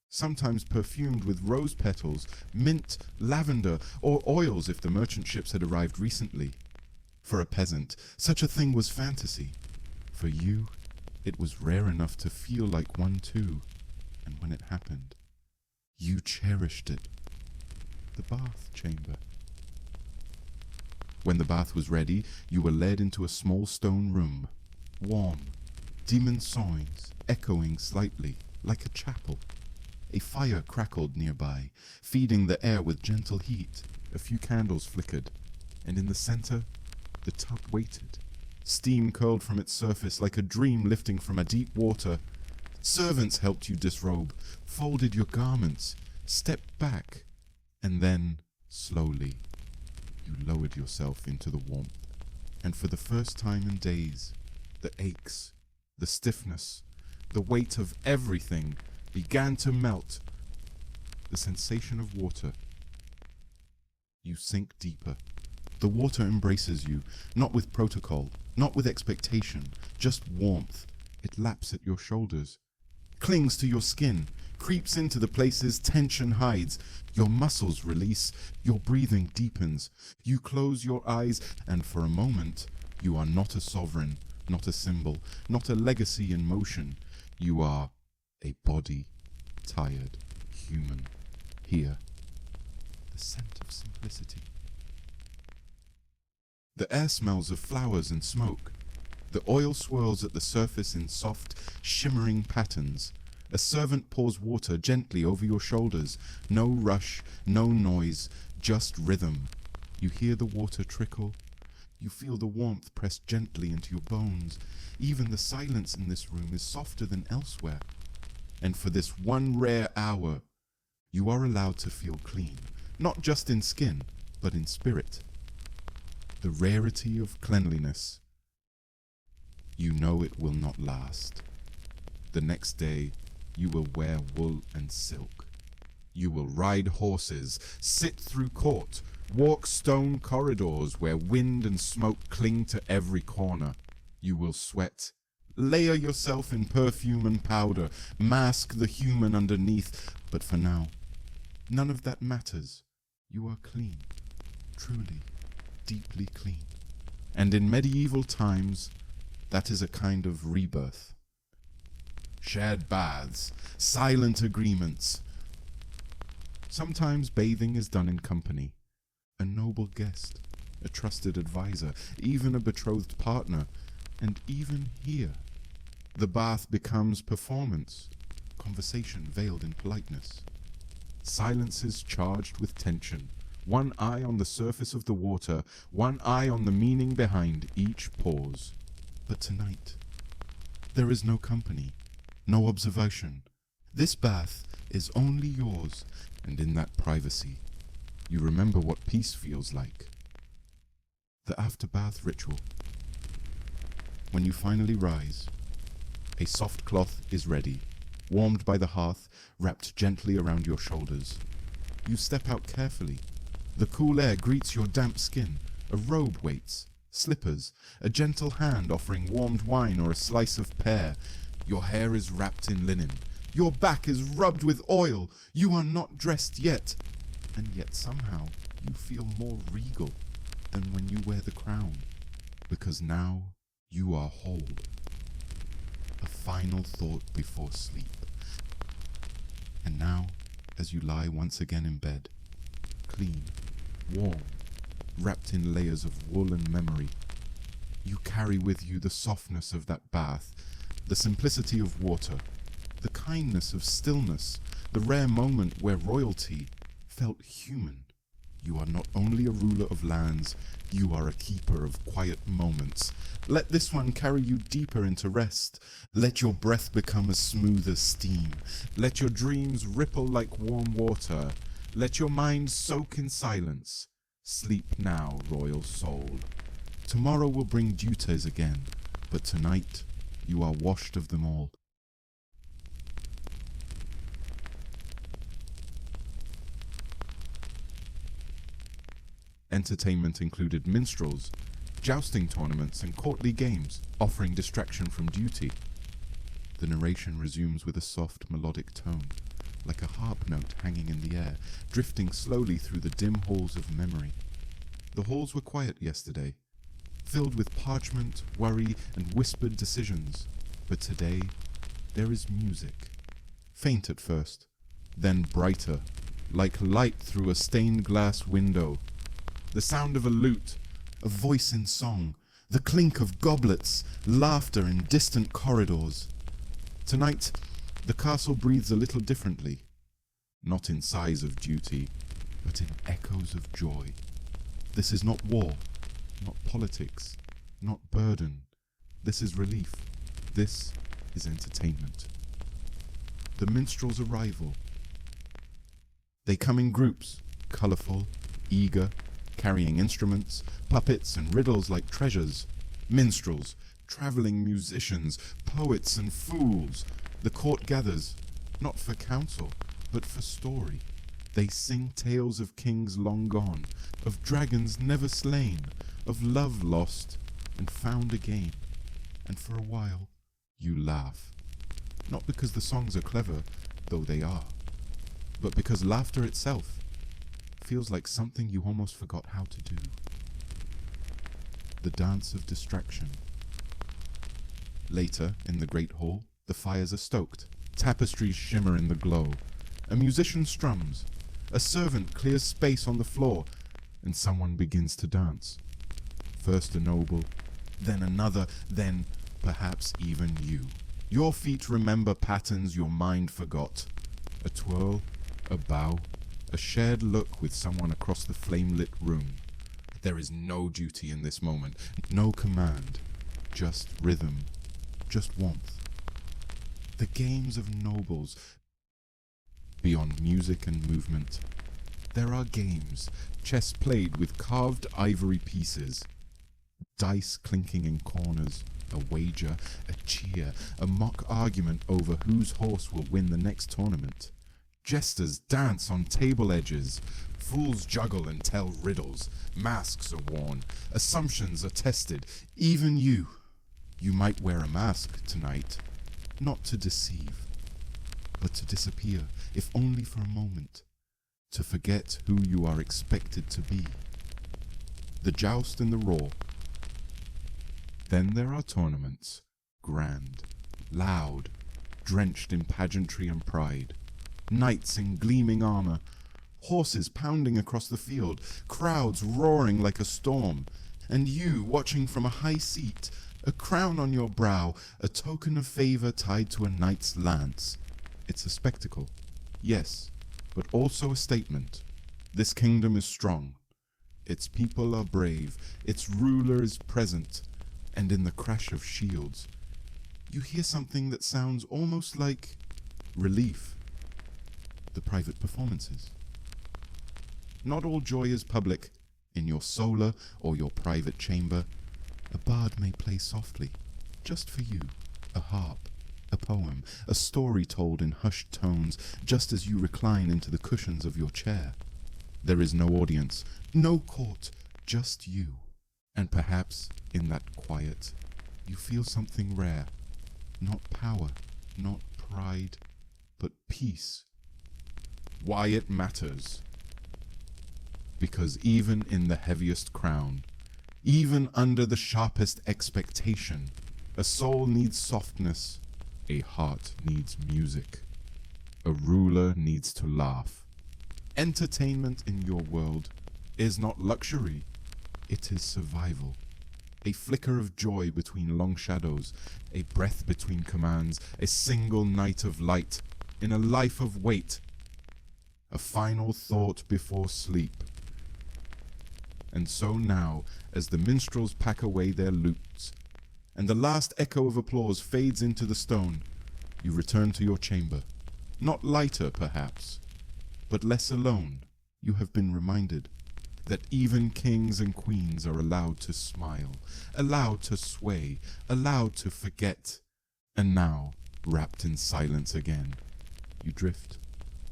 sometimes perfumed with rose petals, mint, lavender, or oils if the merchant ships had arrived recently. For a peasant, such a thing was fantasy. For you, it was rare enough to feel like one too, and when it happened, you cherished it. The bath chamber. When the bath was ready, you were led into a small stone room, warm, demon songs echoing slightly, like a chapel. A fire crackled nearby, feeding the air with gentle heat. A few candles flickered, and in the center, the tub waited. Steam curled from its surface like a dream lifting from a deep water. Servants helped you disrobe, folded your garments, stepped back, and then, slowly, you lowered yourself into the warmth. And for the first time in days, the aches, the stiffness, the weight of everything began to melt. The sensation of water. You sink deeper. The water embraces you, not with protocol, not with expectation, just warmth. It laps at your shoulders, clings to your skin, creeps into the places tension hides. Your muscles release, your breathing deepens. You close your eyes, and for a moment, you are not a sovereign, not a symbol, not a legacy in motion. You are a body, tired, human, here. The scent of simplicity. The air smells of flowers and smoke. The oil swirls at the surface in soft, shimmering patterns. A servant pours water gently over your shoulders. No rush, no noise, just rhythm. You hear the water trickle. You feel the warmth press gently into your bones. Even the silence in this room is softer than elsewhere. And for this one rare hour, you are allowed to feel clean, not just in skin, but in spirit. The rarity of cleanliness. You know it will not last. The next day, you will wear wool and silk. You will ride horses, sit through court, walk stone corridors where wind and smoke cling to every corner. You will sweat, layer yourself in perfume and powder, mask the human underneath. But for now, none of that matters. You are clean, truly, deeply clean. And in medieval times, that is a kind of rebirth. Shared baths, silent agreements. Sometimes bathing is done in company. a noble guest, a trusted advisor, even a betrothed partner, and even here, the bath becomes performance, conversation veiled in politeness. Silences charged with tension, one eye on the surface of the water, one eye on the meaning behind each pause. But tonight, there is no company, no observation. This bath is only yours, and in that privacy, you remember what peace feels like. The after-bath ritual. When you finally rise, a soft cloth is ready, warmed by the hearth, wrapped gently around your shoulders. You step out carefully. The cool air greets your damp skin. A robe waits, slippers, a gentle hand offering warmed wine or a slice of pear. Your hair is wrapped in linen. Your back is rubbed with oil. You are not dressed yet, and yet somehow you feel more regal than when you wear the crown, because now you are whole. A final thought before sleep. And now, as you lie once again in bed, clean, warm, wrapped in layers of wool and memory, you carry with you the softness of that bath, the simplicity of water, the kindness of stillness, the rare moment where royalty felt human. You are not only a ruler of lands, you are a keeper of quiet moments. Let this one carry you deeper into rest. Let your breath become as smooth as steam. Let your dreams ripple like warm water. Let your mind soak in silence. Sleep now, royal soul. Tomorrow will bring duties again, but tonight you are washed of them all. Entertainment included minstrels, jousting tournaments, and courtly games, offering distraction from duty. The narration resumes with a soft melodic tone, like a harp note hanging in the air, drifting slowly through the dim halls of memory. The halls were quiet yesterday, filled with parchment, worry, and whispered decisions. But today, there is music. Faint at first, then brighter, like light through a stained glass window. The sound of a lute, a voice in song, the clink of goblets, laughter in distant corridors. Tonight, the castle breathes a little differently, not in sighs of duty, but in echoes of joy. This is not war, not politics, not burden. This is relief. This is entertainment. The minstrels' arrival. They come in groups, colorful, eager, carrying instruments, puppets, and riddles like treasures. Minstrels, traveling musicians, poets, and fools. The court gathers, not for counsel, but for story. They sing tales of kings long gone, of dragons never slain, of love lost and found again. And for a while, you laugh. Not because the songs are clever, though they are, but because laughter itself feels like something you almost forgot how to do. The dance of distraction. Later, in the great hall, the fires are stoked. Tapestries shimmer in the glow. A musician strums. A servant clears space on the floor, and someone begins to dance. First a noble, then another, then perhaps even you. Your feet remember patterns your mind forgot. A twirl, a bow, a shared look with someone across the flame-lit room. There is no duty in this moment, no command, just rhythm, just warmth. The games of nobles. Beyond music and movement, there are games, chess played with carved ivory pieces, dice clinking in corners, a wager, a cheer, a mock argument over whose horse will win the next tournament. Jesters dance on table edges, fools juggle and tell riddles, masks are worn, assumptions are tested. Even you might wear a mask tonight, not to deceive, but to disappear, if only for a moment, to forget who you are expected to be. The joust and the roar. Then there are tournaments, grand, loud, drenched in pageantry and pride. Knights in gleaming armor, horses pounding across the field, crowds roaring like a storm, and you watching from a high seat, a crown on your brow, a token of favor tied to a knight's lance. It's a spectacle, yes, but also a statement. This kingdom is strong. Its people are brave. Its ruler is present. And in the crash of shields, you hear something that sounds almost like relief. The private performances. Not all joy is public. In your solar or your private chamber, a bard may play softly, just for you, a harp, a poem, a story told in hushed tones, just as you recline into the cushions of your chair. There is no audience, no court, just you. And perhaps, in that quiet, you feel something rare. Not power, not pride, but peace. Why it matters. Because even in the heaviest crown, even under the sharpest expectation, a soul needs softness, a heart needs music, a ruler needs to laugh. Entertainment in your world is not luxury, it is survival. A flicker of joy between long shadows, a breath between commands, a single night of light in a life of weight, a final thought before sleep. And so now, as the minstrels pack away their lutes, and the last echo of applause fades into the stone, you return to your chamber, not lighter perhaps, but less alone. You have been reminded that even kings and queens are allowed to smile, allowed to sway, allowed to forget. And now, wrapped in silence again, you drift,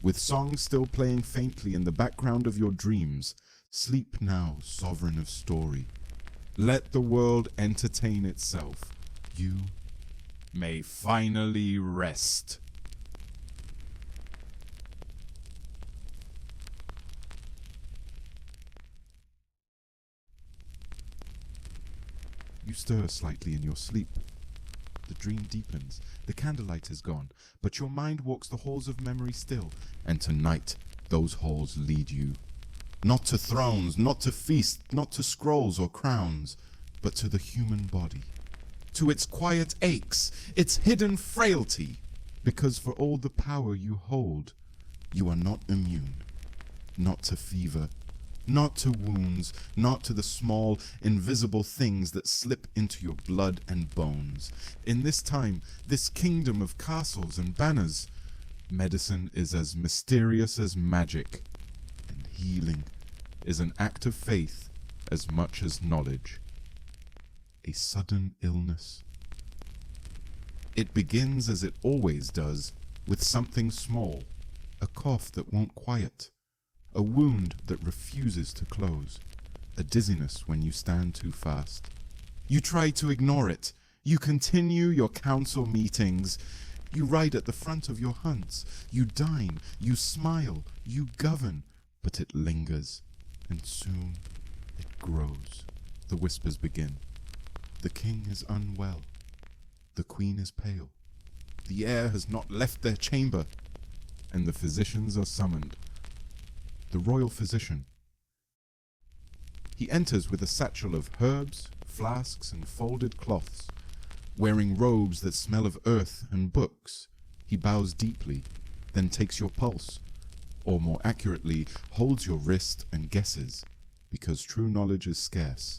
with songs still playing faintly in the background of your dreams. Sleep now, sovereign of story. Let the world entertain itself. You may finally rest. You stir slightly in your sleep. The dream deepens, the candlelight is gone, but your mind walks the halls of memory still, and tonight those halls lead you. Not to thrones, not to feasts, not to scrolls or crowns, but to the human body, to its quiet aches, its hidden frailty, because for all the power you hold, you are not immune, not to fever, not to wounds, not to the small, invisible things that slip into your blood and bones. In this time, this kingdom of castles and banners, medicine is as mysterious as magic, and healing is an act of faith as much as knowledge. A sudden illness. It begins as it always does, with something small, a cough that won't quiet, a wound that refuses to close, a dizziness when you stand too fast. You try to ignore it. You continue your council meetings. You ride at the front of your hunts. You dine. You smile. You govern. But it lingers, and soon it grows. The whispers begin. The king is unwell. The queen is pale. The heir has not left their chamber, and the physicians are summoned. The royal physician. He enters with a satchel of herbs, flasks, and folded cloths, wearing robes that smell of earth and books. He bows deeply, then takes your pulse, or more accurately, holds your wrist and guesses, because true knowledge is scarce.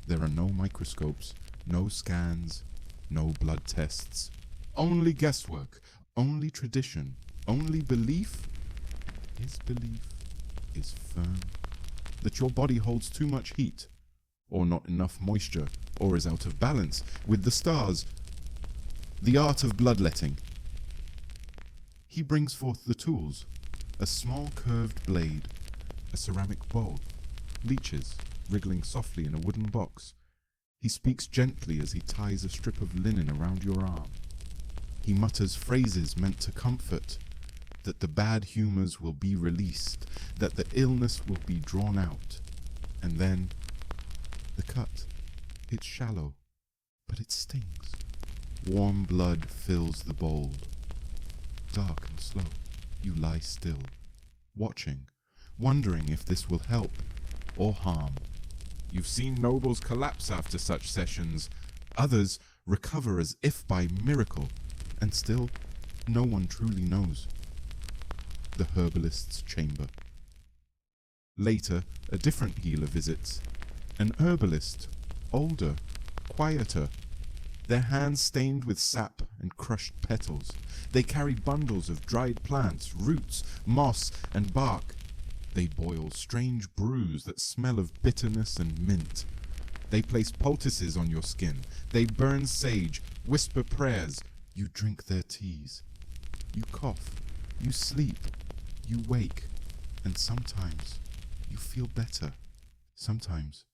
There are no microscopes, no scans, no blood tests. Only guesswork, only tradition, only belief, and his belief is firm that your body holds too much heat, or not enough moisture, or is out of balance with the stars. The art of bloodletting. He brings forth the tools, a small curved blade, a ceramic bowl, leeches wriggling softly in a wooden box. He speaks gently as he ties a strip of linen around your arm. He mutters phrases meant to comfort, that the bad humors will be released, that the illness will be drawn out. And then, the cut. It's shallow, but it stings. Warm blood fills the bowl. Dark and slow, you lie still, watching, wondering if this will help or harm. You've seen nobles collapse after such sessions, others recover as if by miracle, and still no one truly knows. The herbalist's chamber. Later, a different healer visits. An herbalist, older, quieter, their hands stained with sap and crushed petals. They carry bundles of dried plants, roots, moss, and bark. They boil strange brews that smell of bitterness and mint. They place poultices on your skin. They burn sage, whisper prayers. You drink their teas. You cough. You sleep. You wake. And sometimes you feel better. Sometimes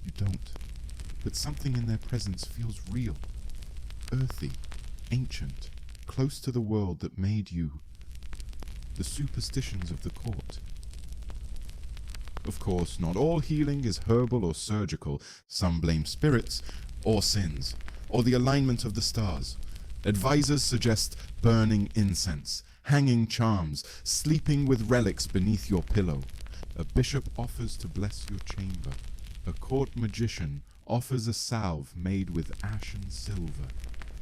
you don't. But something in their presence feels real, earthy, ancient, close to the world that made you. The superstitions of the court. Of course, not all healing is herbal or surgical. Some blame spirits, or sins, or the alignment of the stars. Advisors suggest burning incense, hanging charms, sleeping with relics beneath your pillow. A bishop offers to bless your chamber. A court magician offers a salve made with ash and silver.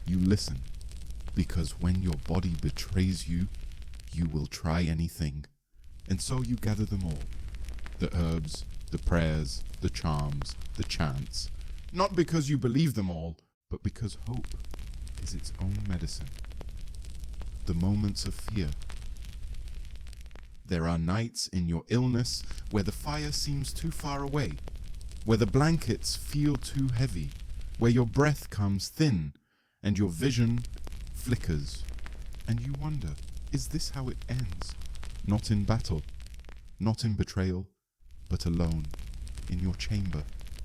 You listen, because when your body betrays you, you will try anything. And so you gather them all. The herbs, the prayers, the charms, the chants. Not because you believe them all, but because hope is its own medicine. The moments of fear. There are nights in your illness where the fire seems too far away, where the blankets feel too heavy, where your breath comes thin and your vision flickers, and you wonder, is this how it ends? Not in battle, not in betrayal, but alone, in your chamber,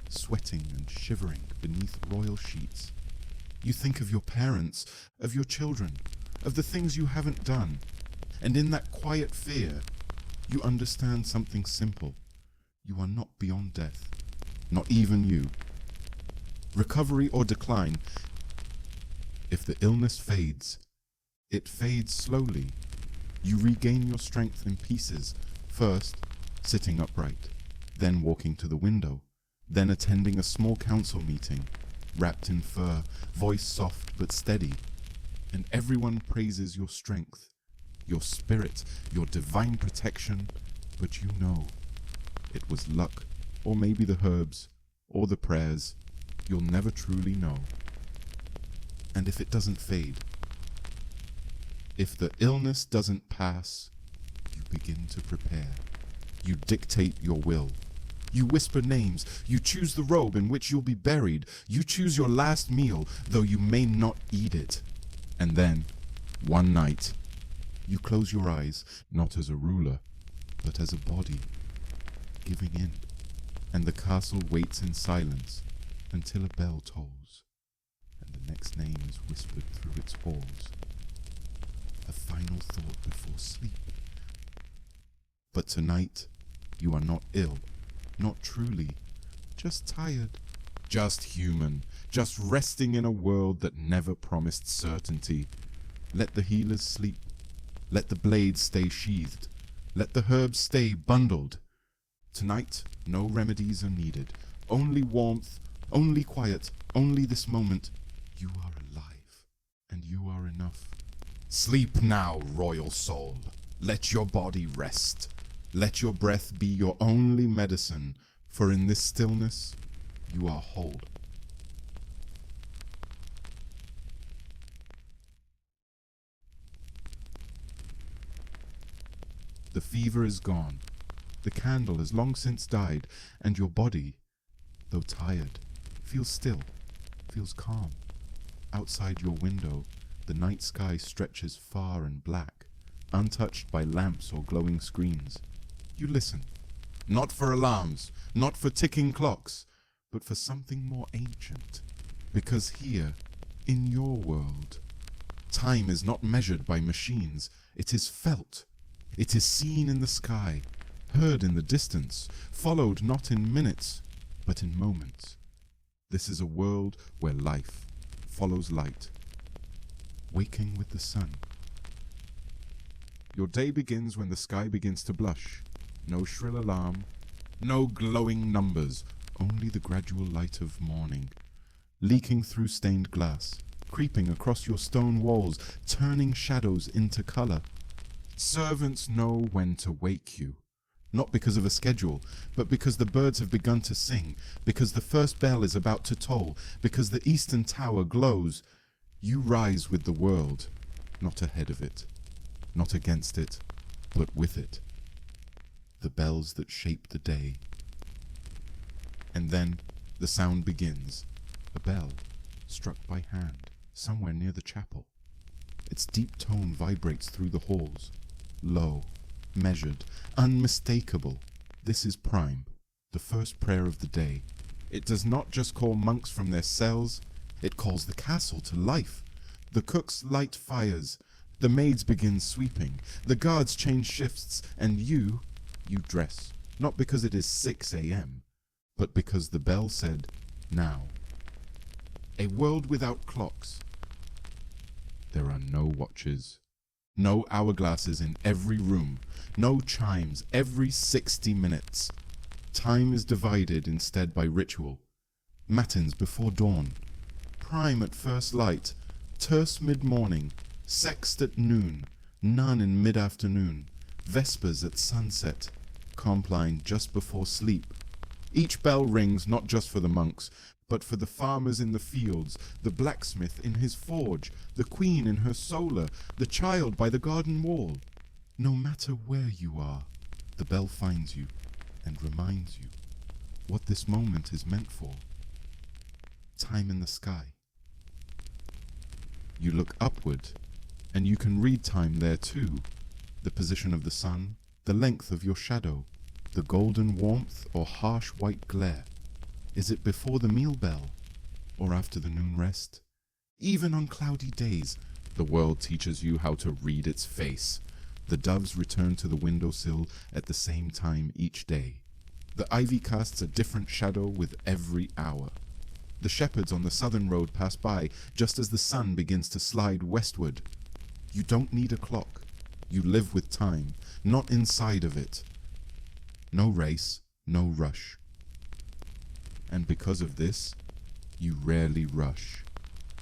sweating and shivering beneath royal sheets. You think of your parents, of your children, of the things you haven't done, and in that quiet fear, you understand something simple. You are not beyond death, not even you. Recovery or decline, if the illness fades, it fades slowly. You regain your strength in pieces, first sitting upright, then walking to the window, then attending a small council meeting, wrapped in fur, voice soft but steady, and everyone praises your strength, your spirit, your divine protection, but you know it was luck, or maybe the herbs, or the prayers. You'll never truly know. And if it doesn't fade, if the illness doesn't pass, you begin to prepare. You dictate your will. You whisper names. You choose the robe in which you'll be buried. You choose your last meal, though you may not eat it. And then, one night, you close your eyes, not as a ruler, but as a body, giving in. And the castle waits in silence until a bell tolls, and the next name is whispered through its halls. A final thought before sleep. But tonight, you are not ill, not truly, just tired, just human, just resting in a world that never promised certainty. Let the healers sleep. Let the blades stay sheathed. Let the herbs stay bundled. Tonight, no remedies are needed. Only warmth, only quiet, only this moment. You are alive, and you are enough. Sleep now, royal soul. Let your body rest. Let your breath be your only medicine, for in this stillness, you are whole. The fever is gone. The candle has long since died, and your body, though tired, feels still, feels calm. Outside your window, the night sky stretches far and black, untouched by lamps or glowing screens. You listen, not for alarms, not for ticking clocks, but for something more ancient. Because here, in your world, time is not measured by machines. It is felt. It is seen in the sky, heard in the distance, followed not in minutes, but in moments. This is a world where life follows light, waking with the sun. Your day begins when the sky begins to blush. No shrill alarm, no glowing numbers, only the gradual light of morning, leaking through stained glass, creeping across your stone walls, turning shadows into color. Servants know when to wake you, not because of a schedule, but because the birds have begun to sing, because the first bell is about to toll, because the eastern tower glows. You rise with the world, not ahead of it, not against it, but with it. The bells that shape the day. And then the sound begins, a bell struck by hand somewhere near the chapel. Its deep tone vibrates through the halls, low, measured, unmistakable. This is prime, the first prayer of the day. It does not just call monks from their cells, it calls the castle to life. The cooks light fires, the maids begin sweeping, the guards change shifts, and you dress, not because it is 6 a.m., but because the bell said, now. A world without clocks. There are no watches, no hourglasses in every room, no chimes every 60 minutes. Time is divided instead by ritual. Matins before dawn, prime at first light, terce mid-morning, sext at noon, none in mid-afternoon, vespers at sunset, compline just before sleep. Each bell rings not just for the monks, but for the farmers in the fields, the blacksmith in his forge, the queen in her solar, the child by the garden wall. No matter where you are, the bell finds you and reminds you what this moment is meant for. Time in the sky. You look upward, and you can read time there too. The position of the sun, the length of your shadow, the golden warmth or harsh white glare. Is it before the meal bell, or after the noon rest? Even on cloudy days, the world teaches you how to read its face. The doves return to the windowsill at the same time each day. The ivy casts a different shadow with every hour. The shepherds on the southern road pass by just as the sun begins to slide westward. You don't need a clock. You live with time, not inside of it. No race, no rush. And because of this, you rarely rush.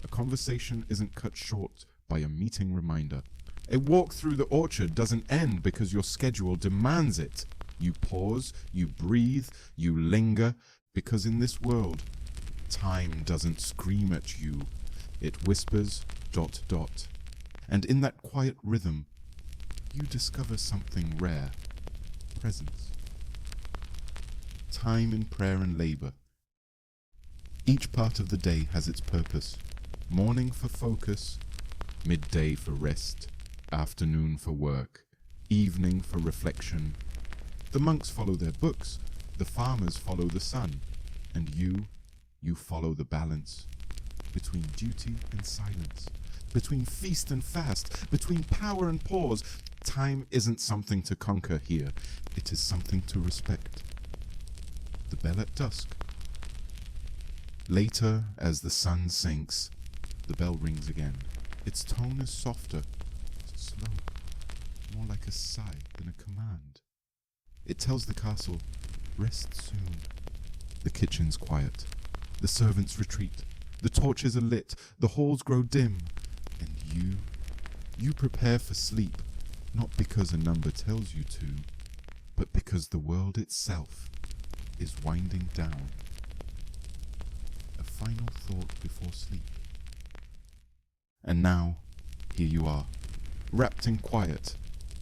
A conversation isn't cut short by a meeting reminder. A walk through the orchard doesn't end because your schedule demands it. You pause, you breathe, you linger, because in this world, time doesn't scream at you. It whispers, ... And in that quiet rhythm, you discover something rare. Presence. Time in prayer and labor. Each part of the day has its purpose. Morning for focus, midday for rest, afternoon for work, evening for reflection. The monks follow their books, the farmers follow the sun, and you follow the balance between duty and silence, between feast and fast, between power and pause. Time isn't something to conquer here, it is something to respect. The bell at dusk. Later, as the sun sinks, the bell rings again. Its tone is softer, slow, more like a sigh than a command. It tells the castle, rest soon. The kitchen's quiet. The servants retreat. The torches are lit. The halls grow dim. And you prepare for sleep, not because a number tells you to, but because the world itself is winding down. A final thought before sleep. And now, here you are, wrapped in quiet,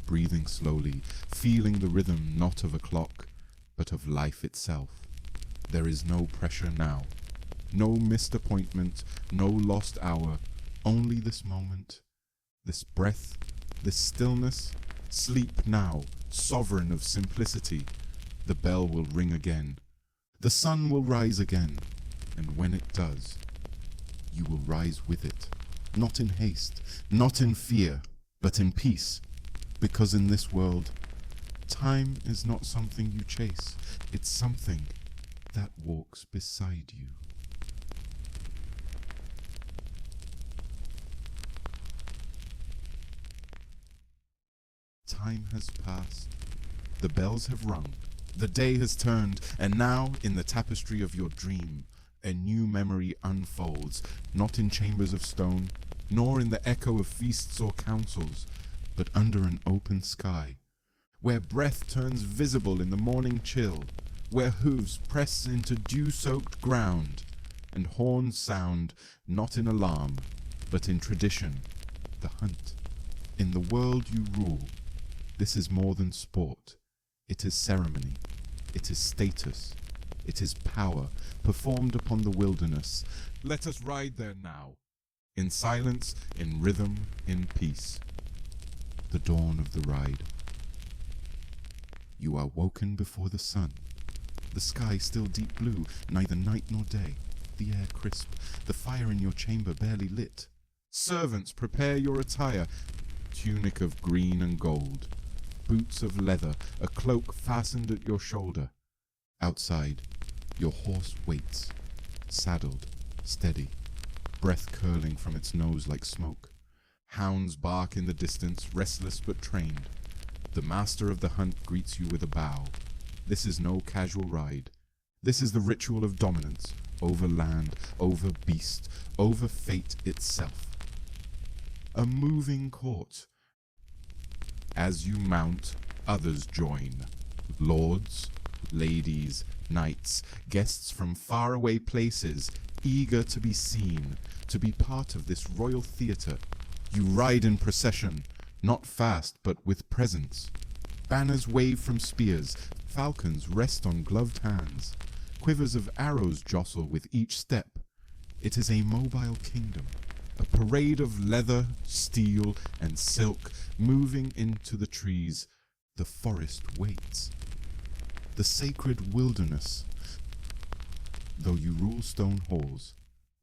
breathing slowly, feeling the rhythm not of a clock, but of life itself. There is no pressure now, no missed appointment, no lost hour, only this moment, this breath, this stillness. Sleep now, sovereign of simplicity. The bell will ring again. The sun will rise again. And when it does, you will rise with it. Not in haste, not in fear, but in peace. Because in this world, time is not something you chase. It's something that walks beside you. Time has passed, The bells have rung, the day has turned, and now, in the tapestry of your dream, a new memory unfolds, not in chambers of stone, nor in the echo of feasts or councils, but under an open sky, where breath turns visible in the morning chill, where hooves press into dew-soaked ground, and horns sound not in alarm, but in tradition, the hunt. In the world you rule, this is more than sport. It is ceremony. It is status. It is power, performed upon the wilderness. Let us ride there now, in silence, in rhythm, in peace. The dawn of the ride. You are woken before the sun. The sky still deep blue, neither night nor day. The air crisp, the fire in your chamber barely lit. Servants, prepare your attire. Tunic of green and gold. Boots of leather, a cloak fastened at your shoulder. Outside, your horse waits, saddled, steady, breath curling from its nose like smoke. Hounds bark in the distance, restless but trained. The master of the hunt greets you with a bow. This is no casual ride. This is the ritual of dominance, over land, over beast, over fate itself. A moving court. As you mount, others join. Lords, ladies, knights, guests from faraway places, eager to be seen, to be part of this royal theatre. You ride in procession, not fast but with presence. Banners wave from spears, falcons rest on gloved hands. Quivers of arrows jostle with each step. It is a mobile kingdom, a parade of leather, steel, and silk moving into the trees. The forest waits. The sacred wilderness. Though you rule stone halls,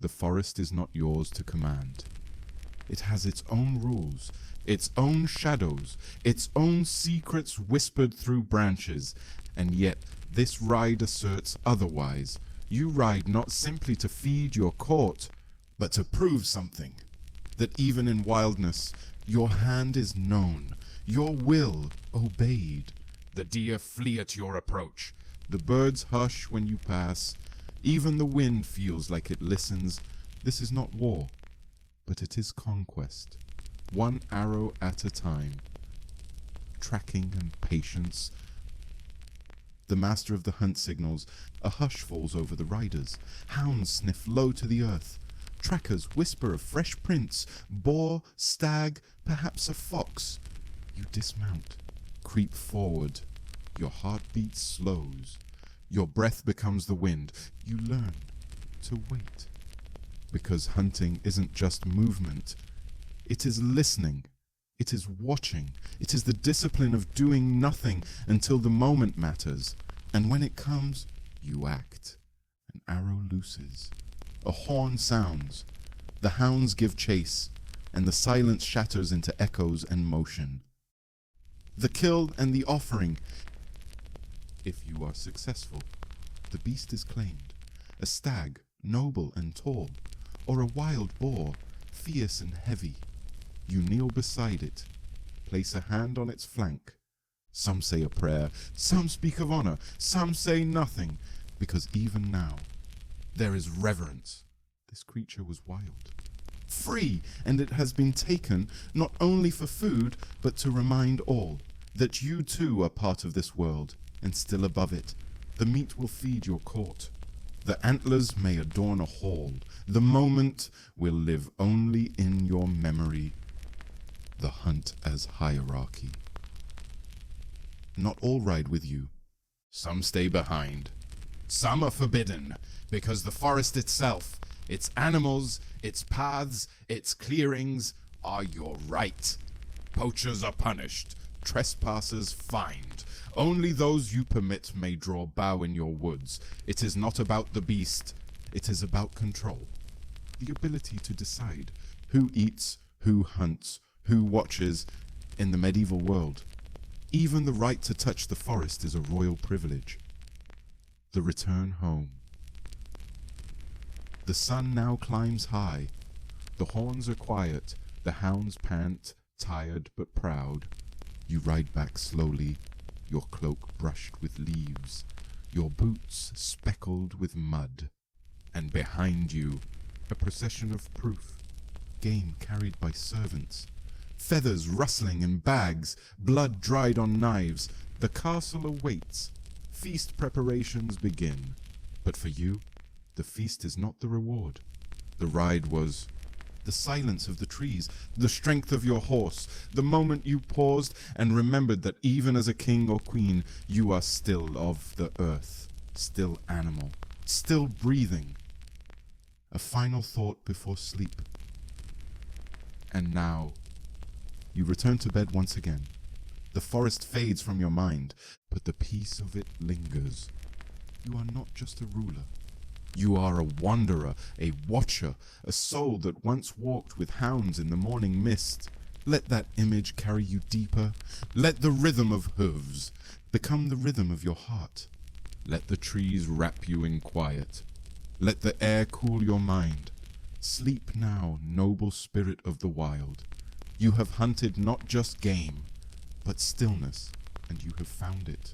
the forest is not yours to command. It has its own rules, its own shadows, its own secrets whispered through branches, and yet this ride asserts otherwise. You ride not simply to feed your court, but to prove something. That even in wildness, your hand is known, your will obeyed. The deer flee at your approach. The birds hush when you pass. Even the wind feels like it listens. This is not war, but it is conquest. One arrow at a time. Tracking and patience. The master of the hunt signals. A hush falls over the riders. Hounds sniff low to the earth. Trackers whisper of fresh prints. Boar, stag, perhaps a fox. You dismount. Creep forward. Your heartbeat slows. Your breath becomes the wind. You learn to wait. Because hunting isn't just movement. It is listening. It is watching. It is the discipline of doing nothing until the moment matters. And when it comes, you act. An arrow looses. A horn sounds. The hounds give chase, and the silence shatters into echoes and motion. The kill and the offering. If you are successful, the beast is claimed. A stag, noble and tall, or a wild boar, fierce and heavy. You kneel beside it, place a hand on its flank. Some say a prayer, some speak of honor, some say nothing, because even now, there is reverence. This creature was wild. Free, and it has been taken not only for food, but to remind all that you too are part of this world, and still above it. The meat will feed your court. The antlers may adorn a hall. The moment will live only in your memory. The hunt as hierarchy. Not all ride with you. Some stay behind. Some are forbidden, because the forest itself, its animals, its paths, its clearings, are your right. Poachers are punished, trespassers fined. Only those you permit may draw bow in your woods. It is not about the beast, it is about control. The ability to decide who eats, who hunts, who watches in the medieval world. Even the right to touch the forest is a royal privilege. The return home. The sun now climbs high. The horns are quiet. The hounds pant, tired but proud. You ride back slowly, your cloak brushed with leaves, your boots speckled with mud, and behind you a procession of proof, game carried by servants, feathers rustling in bags, blood dried on knives. The castle awaits. Feast preparations begin. But for you, the feast is not the reward. The ride was the silence of the trees, the strength of your horse, the moment you paused and remembered that even as a king or queen, you are still of the earth, still animal, still breathing. A final thought before sleep. And now, you return to bed once again. The forest fades from your mind, but the peace of it lingers. You are not just a ruler. You are a wanderer, a watcher, a soul that once walked with hounds in the morning mist. Let that image carry you deeper. Let the rhythm of hooves become the rhythm of your heart. Let the trees wrap you in quiet. Let the air cool your mind. Sleep now, noble spirit of the wild. You have hunted not just game, but stillness, and you have found it.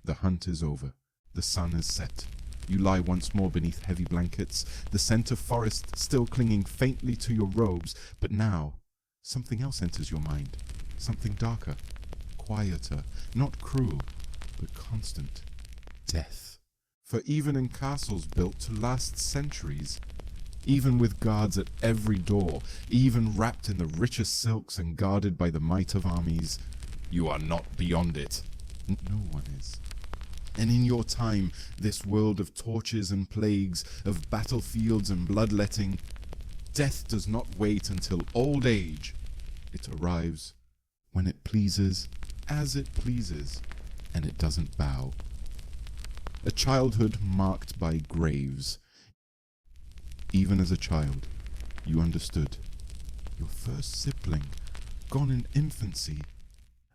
The hunt is over. The sun is set. You lie once more beneath heavy blankets, the scent of forest still clinging faintly to your robes, but now something else enters your mind. Something darker, quieter, not cruel, but constant. Death. For even in castles built to last centuries, even with guards at every door, even wrapped in the richest silks and guarded by the might of armies, you are not beyond it. No one is. And in your time, this world of torches and plagues, of battlefields and bloodletting, death does not wait until old age. It arrives when it pleases, as it pleases, and it doesn't bow. A childhood marked by graves. Even as a child, you understood. Your first sibling, gone in infancy.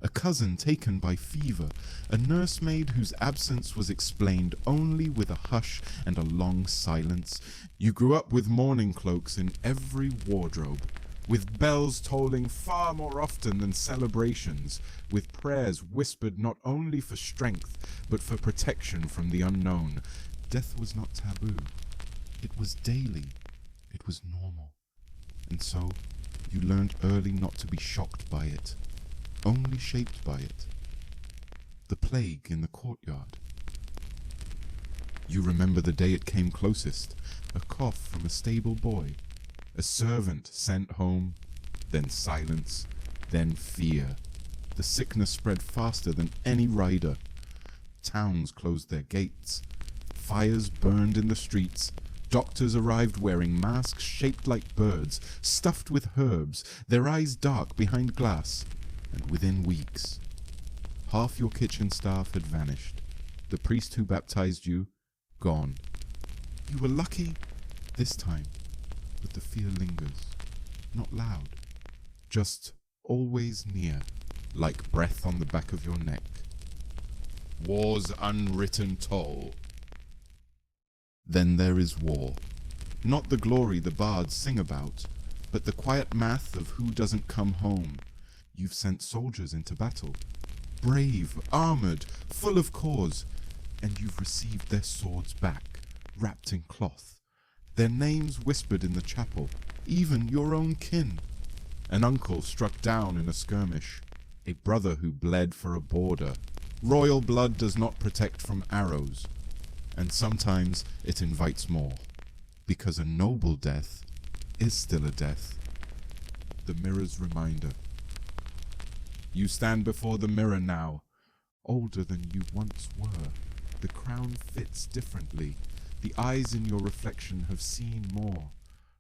A cousin taken by fever, a nursemaid whose absence was explained only with a hush and a long silence. You grew up with mourning cloaks in every wardrobe, with bells tolling far more often than celebrations, with prayers whispered not only for strength, but for protection from the unknown. Death was not taboo. It was daily. It was normal. And so, you learned early not to be shocked by it, only shaped by it. The plague in the courtyard. You remember the day it came closest, a cough from a stable boy, a servant sent home, then silence, then fear. The sickness spread faster than any rider. Towns closed their gates. Fires burned in the streets. Doctors arrived wearing masks shaped like birds, stuffed with herbs, their eyes dark behind glass. And within weeks, half your kitchen staff had vanished. The priest who baptized you, gone. You were lucky this time, but the fear lingers. Not loud, just always near, like breath on the back of your neck. War's unwritten toll. Then there is war. Not the glory the bards sing about, but the quiet math of who doesn't come home. You've sent soldiers into battle, brave, armored, full of cause, and you've received their swords back, wrapped in cloth, their names whispered in the chapel, even your own kin. An uncle struck down in a skirmish, a brother who bled for a border. Royal blood does not protect from arrows, and sometimes it invites more, because a noble death is still a death. The mirror's reminder. You stand before the mirror now, older than you once were. The crown fits differently. The eyes in your reflection have seen more,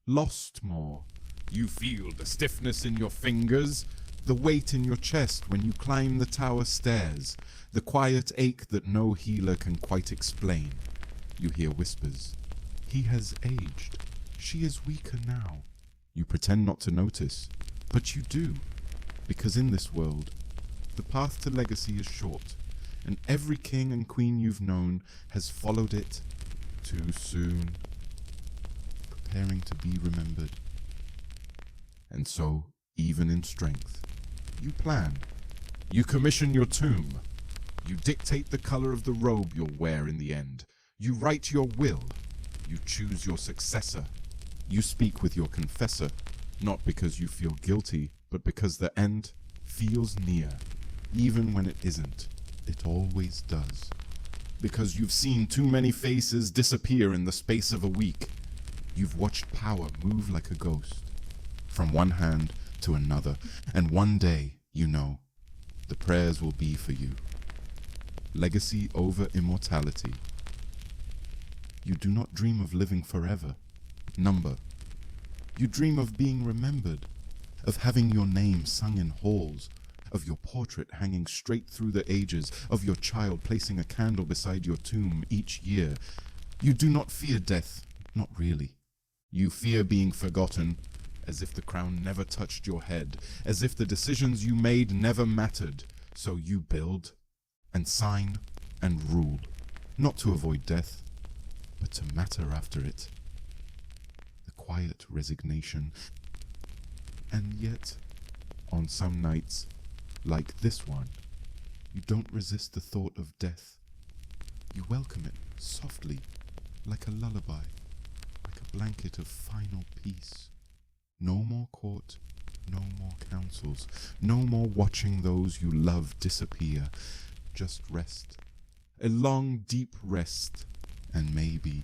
lost more. You feel the stiffness in your fingers, the weight in your chest when you climb the tower stairs, the quiet ache that no healer can quite explain. You hear whispers. He has aged. She is weaker now. You pretend not to notice, but you do. Because in this world, the path to legacy is short, and every king and queen you've known has followed it too soon. preparing to be remembered. And so, even in strength, you plan. You commission your tomb. You dictate the color of the robe you'll wear in the end. You write your will. You choose your successor. You speak with your confessor, not because you feel guilty, but because the end feels near. Even when it isn't, it always does. Because you've seen too many faces disappear in the space of a week. You've watched power move like a ghost, from one hand to another, and one day, you know, the prayers will be for you. Legacy over immortality. You do not dream of living forever. Number. You dream of being remembered, of having your name sung in halls, of your portrait hanging straight through the ages, of your child placing a candle beside your tomb each year. You do not fear death, not really. You fear being forgotten, as if the crown never touched your head, as if the decisions you made never mattered. So you build and sign and rule, not to avoid death, but to matter after it. The quiet resignation. And yet, on some nights, like this one, you don't resist the thought of death. You welcome it softly, like a lullaby, like a blanket of final peace. No more court, no more counsels, no more watching those you love disappear. Just rest, a long, deep rest, and maybe,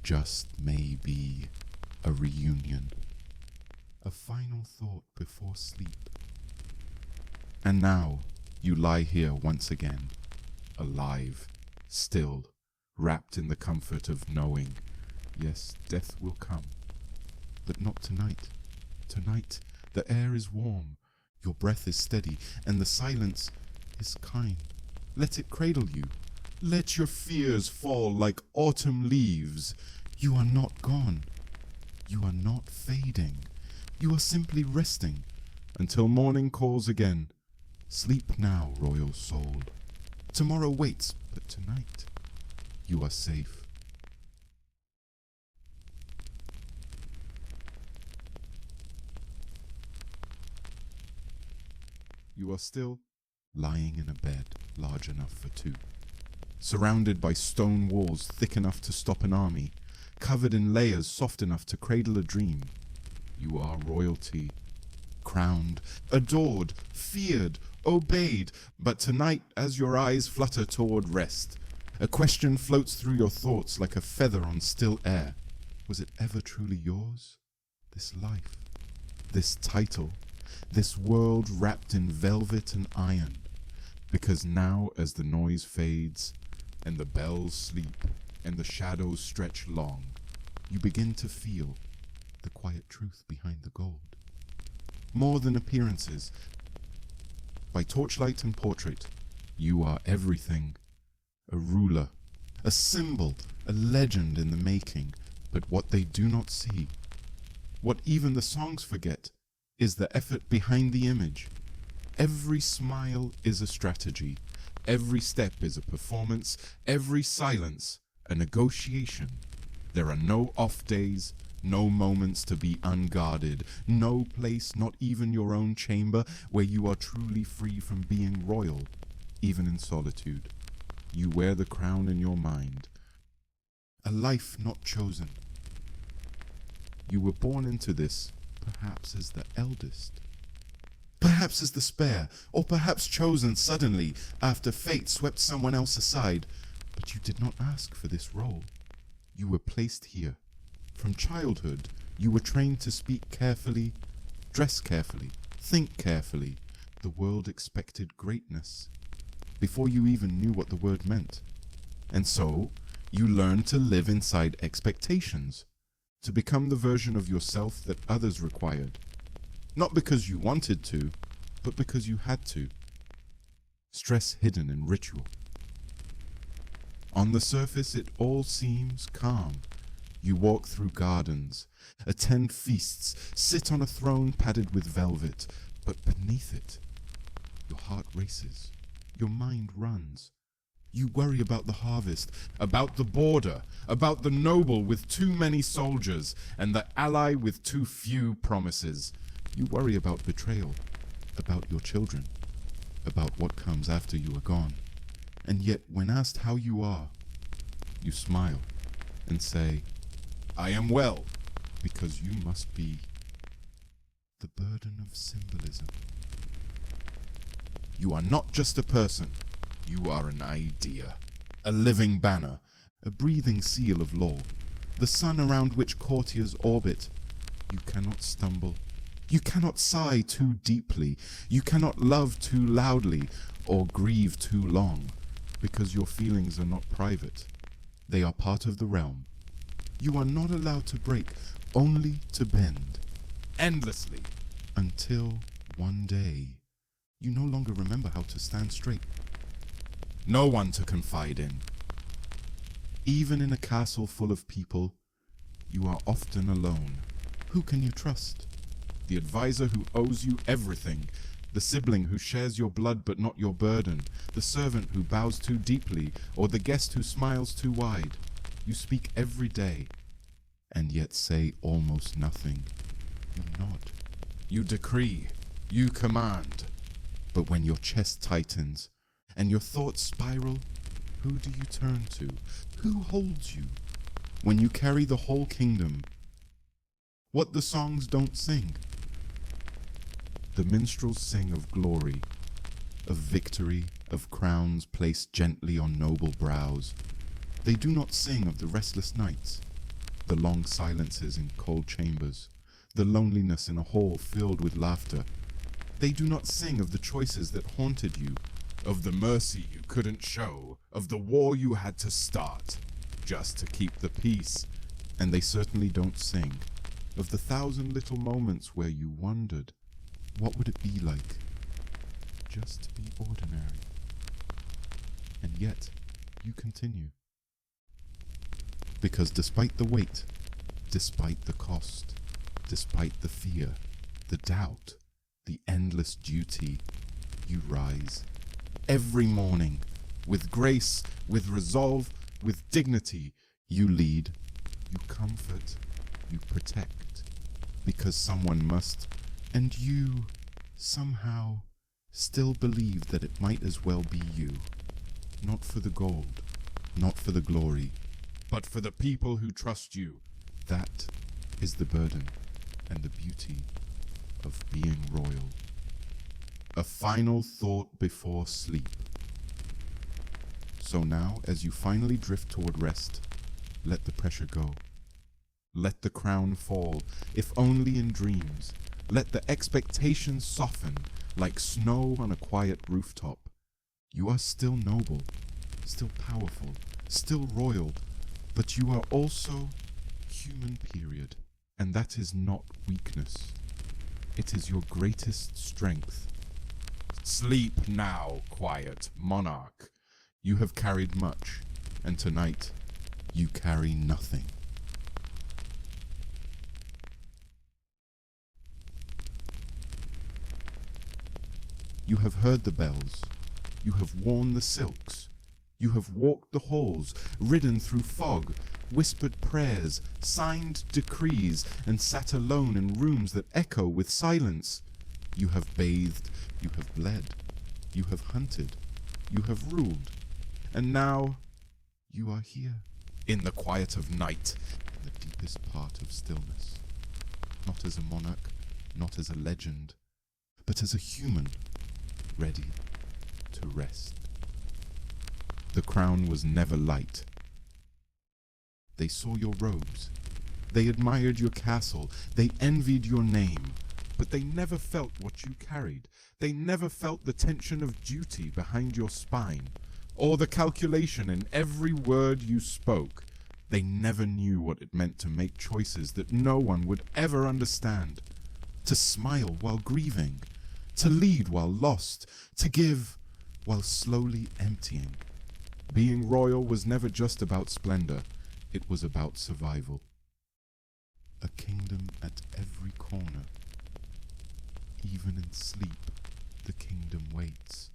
just maybe, a reunion. A final thought before sleep. And now, you lie here once again, alive, still, wrapped in the comfort of knowing, yes, death will come, but not tonight. Tonight, the air is warm, your breath is steady, and the silence is kind. Let it cradle you. Let your fears fall like autumn leaves. You are not gone. You are not fading. You are simply resting until morning calls again. Sleep now, royal soul. Tomorrow waits, but tonight you are safe. You are still lying in a bed large enough for two, surrounded by stone walls thick enough to stop an army, covered in layers soft enough to cradle a dream. You are royalty, crowned, adored, feared, obeyed, but tonight, as your eyes flutter toward rest, a question floats through your thoughts like a feather on still air. Was it ever truly yours? This life, this title, this world wrapped in velvet and iron? Because now, as the noise fades, and the bells sleep, and the shadows stretch long, you begin to feel the quiet truth behind the gold. More than appearances. By torchlight and portrait, you are everything. A ruler, a symbol, a legend in the making. But what they do not see, what even the songs forget, is the effort behind the image. Every smile is a strategy. Every step is a performance. Every silence, a negotiation. There are no off days, no moments to be unguarded, no place, not even your own chamber, where you are truly free from being royal, even in solitude. You wear the crown in your mind. A life not chosen. You were born into this, perhaps as the eldest, perhaps as the spare, or perhaps chosen suddenly after fate swept someone else aside. But you did not ask for this role. You were placed here. From childhood, you were trained to speak carefully, dress carefully, think carefully. The world expected greatness before you even knew what the word meant. And so, you learned to live inside expectations, to become the version of yourself that others required. Not because you wanted to, but because you had to. Stress hidden in ritual. On the surface, it all seems calm. You walk through gardens, attend feasts, sit on a throne padded with velvet, but beneath it, your heart races, your mind runs. You worry about the harvest, about the border, about the noble with too many soldiers, and the ally with too few promises. You worry about betrayal, about your children, about what comes after you are gone. And yet, when asked how you are, you smile and say, I am well, because you must be. The burden of symbolism. You are not just a person, you are an idea, a living banner, a breathing seal of law, the sun around which courtiers orbit. You cannot stumble, you cannot sigh too deeply, you cannot love too loudly or grieve too long, because your feelings are not private, they are part of the realm. You are not allowed to break, only to bend, endlessly, until one day you no longer remember how to stand straight. No one to confide in. Even in a castle full of people, you are often alone. Who can you trust? The advisor who owes you everything, the sibling who shares your blood but not your burden, the servant who bows too deeply, or the guest who smiles too wide. You speak every day, and yet say almost nothing. You nod. You decree. You command. But when your chest tightens and your thoughts spiral, who do you turn to? Who holds you? When you carry the whole kingdom, what the songs don't sing. The minstrels sing of glory, of victory, of crowns placed gently on noble brows. They do not sing of the restless nights, the long silences in cold chambers, the loneliness in a hall filled with laughter. They do not sing of the choices that haunted you, of the mercy you couldn't show, of the war you had to start just to keep the peace. And they certainly don't sing of the thousand little moments where you wondered, what would it be like just to be ordinary? And yet, you continue. Because despite the weight, despite the cost, despite the fear, the doubt, the endless duty, you rise. Every morning, with grace, with resolve, with dignity, you lead, you comfort, you protect, because someone must, and you, somehow, still believe that it might as well be you. Not for the gold, not for the glory, but for the people who trust you. That is the burden and the beauty of being royal. A final thought before sleep. So now, as you finally drift toward rest, let the pressure go. Let the crown fall, if only in dreams. Let the expectations soften like snow on a quiet rooftop. You are still noble, still powerful, still royal, but you are also human, period. And that is not weakness. It is your greatest strength. Sleep now, quiet monarch. You have carried much, and tonight you carry nothing. You have heard the bells. You have worn the silks. You have walked the halls, ridden through fog, whispered prayers, signed decrees, and sat alone in rooms that echo with silence. You have bathed, you have bled, you have hunted, you have ruled, and now you are here, in the quiet of night, in the deepest part of stillness. Not as a monarch, not as a legend, but as a human, ready to rest. The crown was never light. They saw your robes. They admired your castle. They envied your name. But they never felt what you carried. They never felt the tension of duty behind your spine, or the calculation in every word you spoke. They never knew what it meant to make choices that no one would ever understand. To smile while grieving. To lead while lost. To give while slowly emptying. Being royal was never just about splendor. It was about survival. A kingdom at every corner. Even in sleep, the kingdom waits.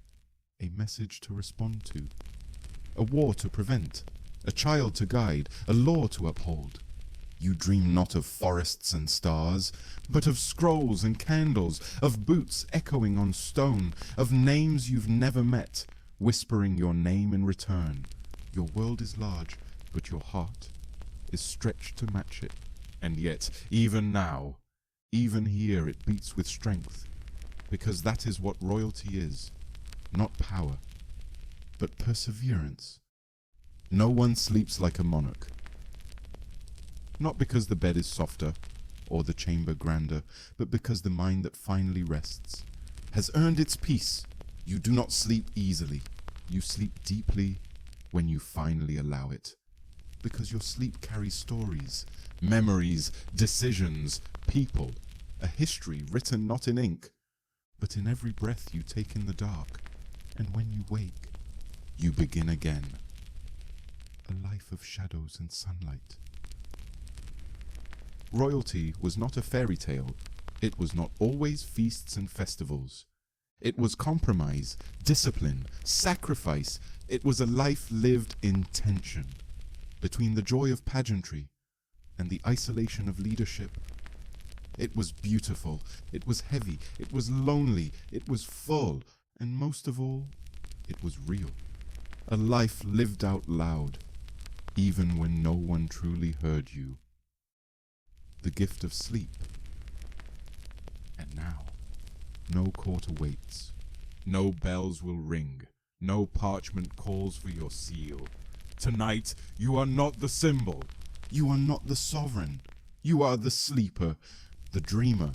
A message to respond to. a war to prevent, a child to guide, a law to uphold. You dream not of forests and stars, but of scrolls and candles, of boots echoing on stone, of names you've never met, whispering your name in return. Your world is large, but your heart is stretched to match it. And yet, even now, even here, it beats with strength, because that is what royalty is. Not power, but perseverance. No one sleeps like a monarch. Not because the bed is softer, or the chamber grander, but because the mind that finally rests has earned its peace. You do not sleep easily. You sleep deeply when you finally allow it. Because your sleep carries stories, memories, decisions, people, a history written not in ink, but in every breath you take in the dark. And when you wake, you begin again. A life of shadows and sunlight. Royalty was not a fairy tale. It was not always feasts and festivals. It was compromise, discipline, sacrifice. It was a life lived in tension between the joy of pageantry and the isolation of leadership. It was beautiful, it was heavy, it was lonely, it was full, and most of all, it was real. A life lived out loud, even when no one truly heard you. The gift of sleep. And now, no court awaits. No bells will ring. No parchment calls for your seal. Tonight, you are not the symbol. You are not the sovereign. You are the sleeper, the dreamer,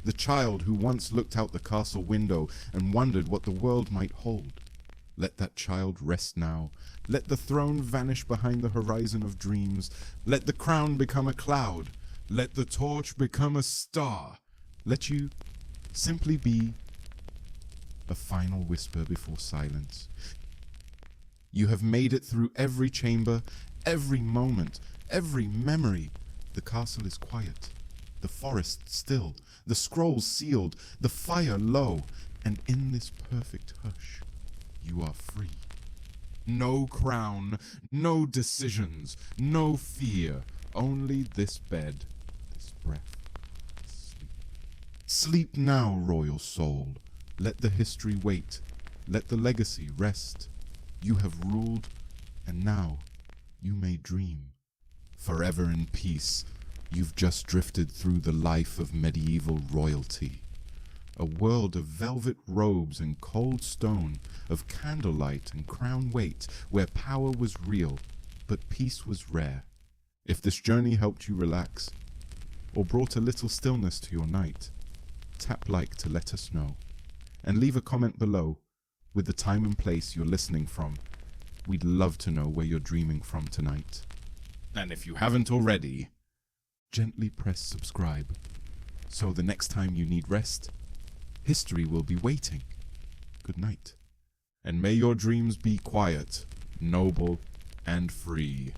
the child who once looked out the castle window and wondered what the world might hold. Let that child rest now. Let the throne vanish behind the horizon of dreams. Let the crown become a cloud. Let the torch become a star. Let you simply be a final whisper before silence. You have made it through every chamber, every moment, every memory. The castle is quiet, the forest still, the scrolls sealed, the fire low, and in this perfect hush, you are free. No crown, no decisions, no fear, only this bed, this breath, this sleep. Sleep now, royal soul. Let the history wait. Let the legacy rest. You have ruled, and now you may dream. Forever in peace, you've just drifted through the life of medieval royalty. A world of velvet robes and cold stone, of candlelight and crown weight, where power was real, but peace was rare. If this journey helped you relax, or brought a little stillness to your night, tap like to let us know, and leave a comment below with the time and place you're listening from. We'd love to know where you're dreaming from tonight. And if you haven't already, gently press subscribe, so the next time you need rest, history will be waiting. Good night, and may your dreams be quiet, noble, and free.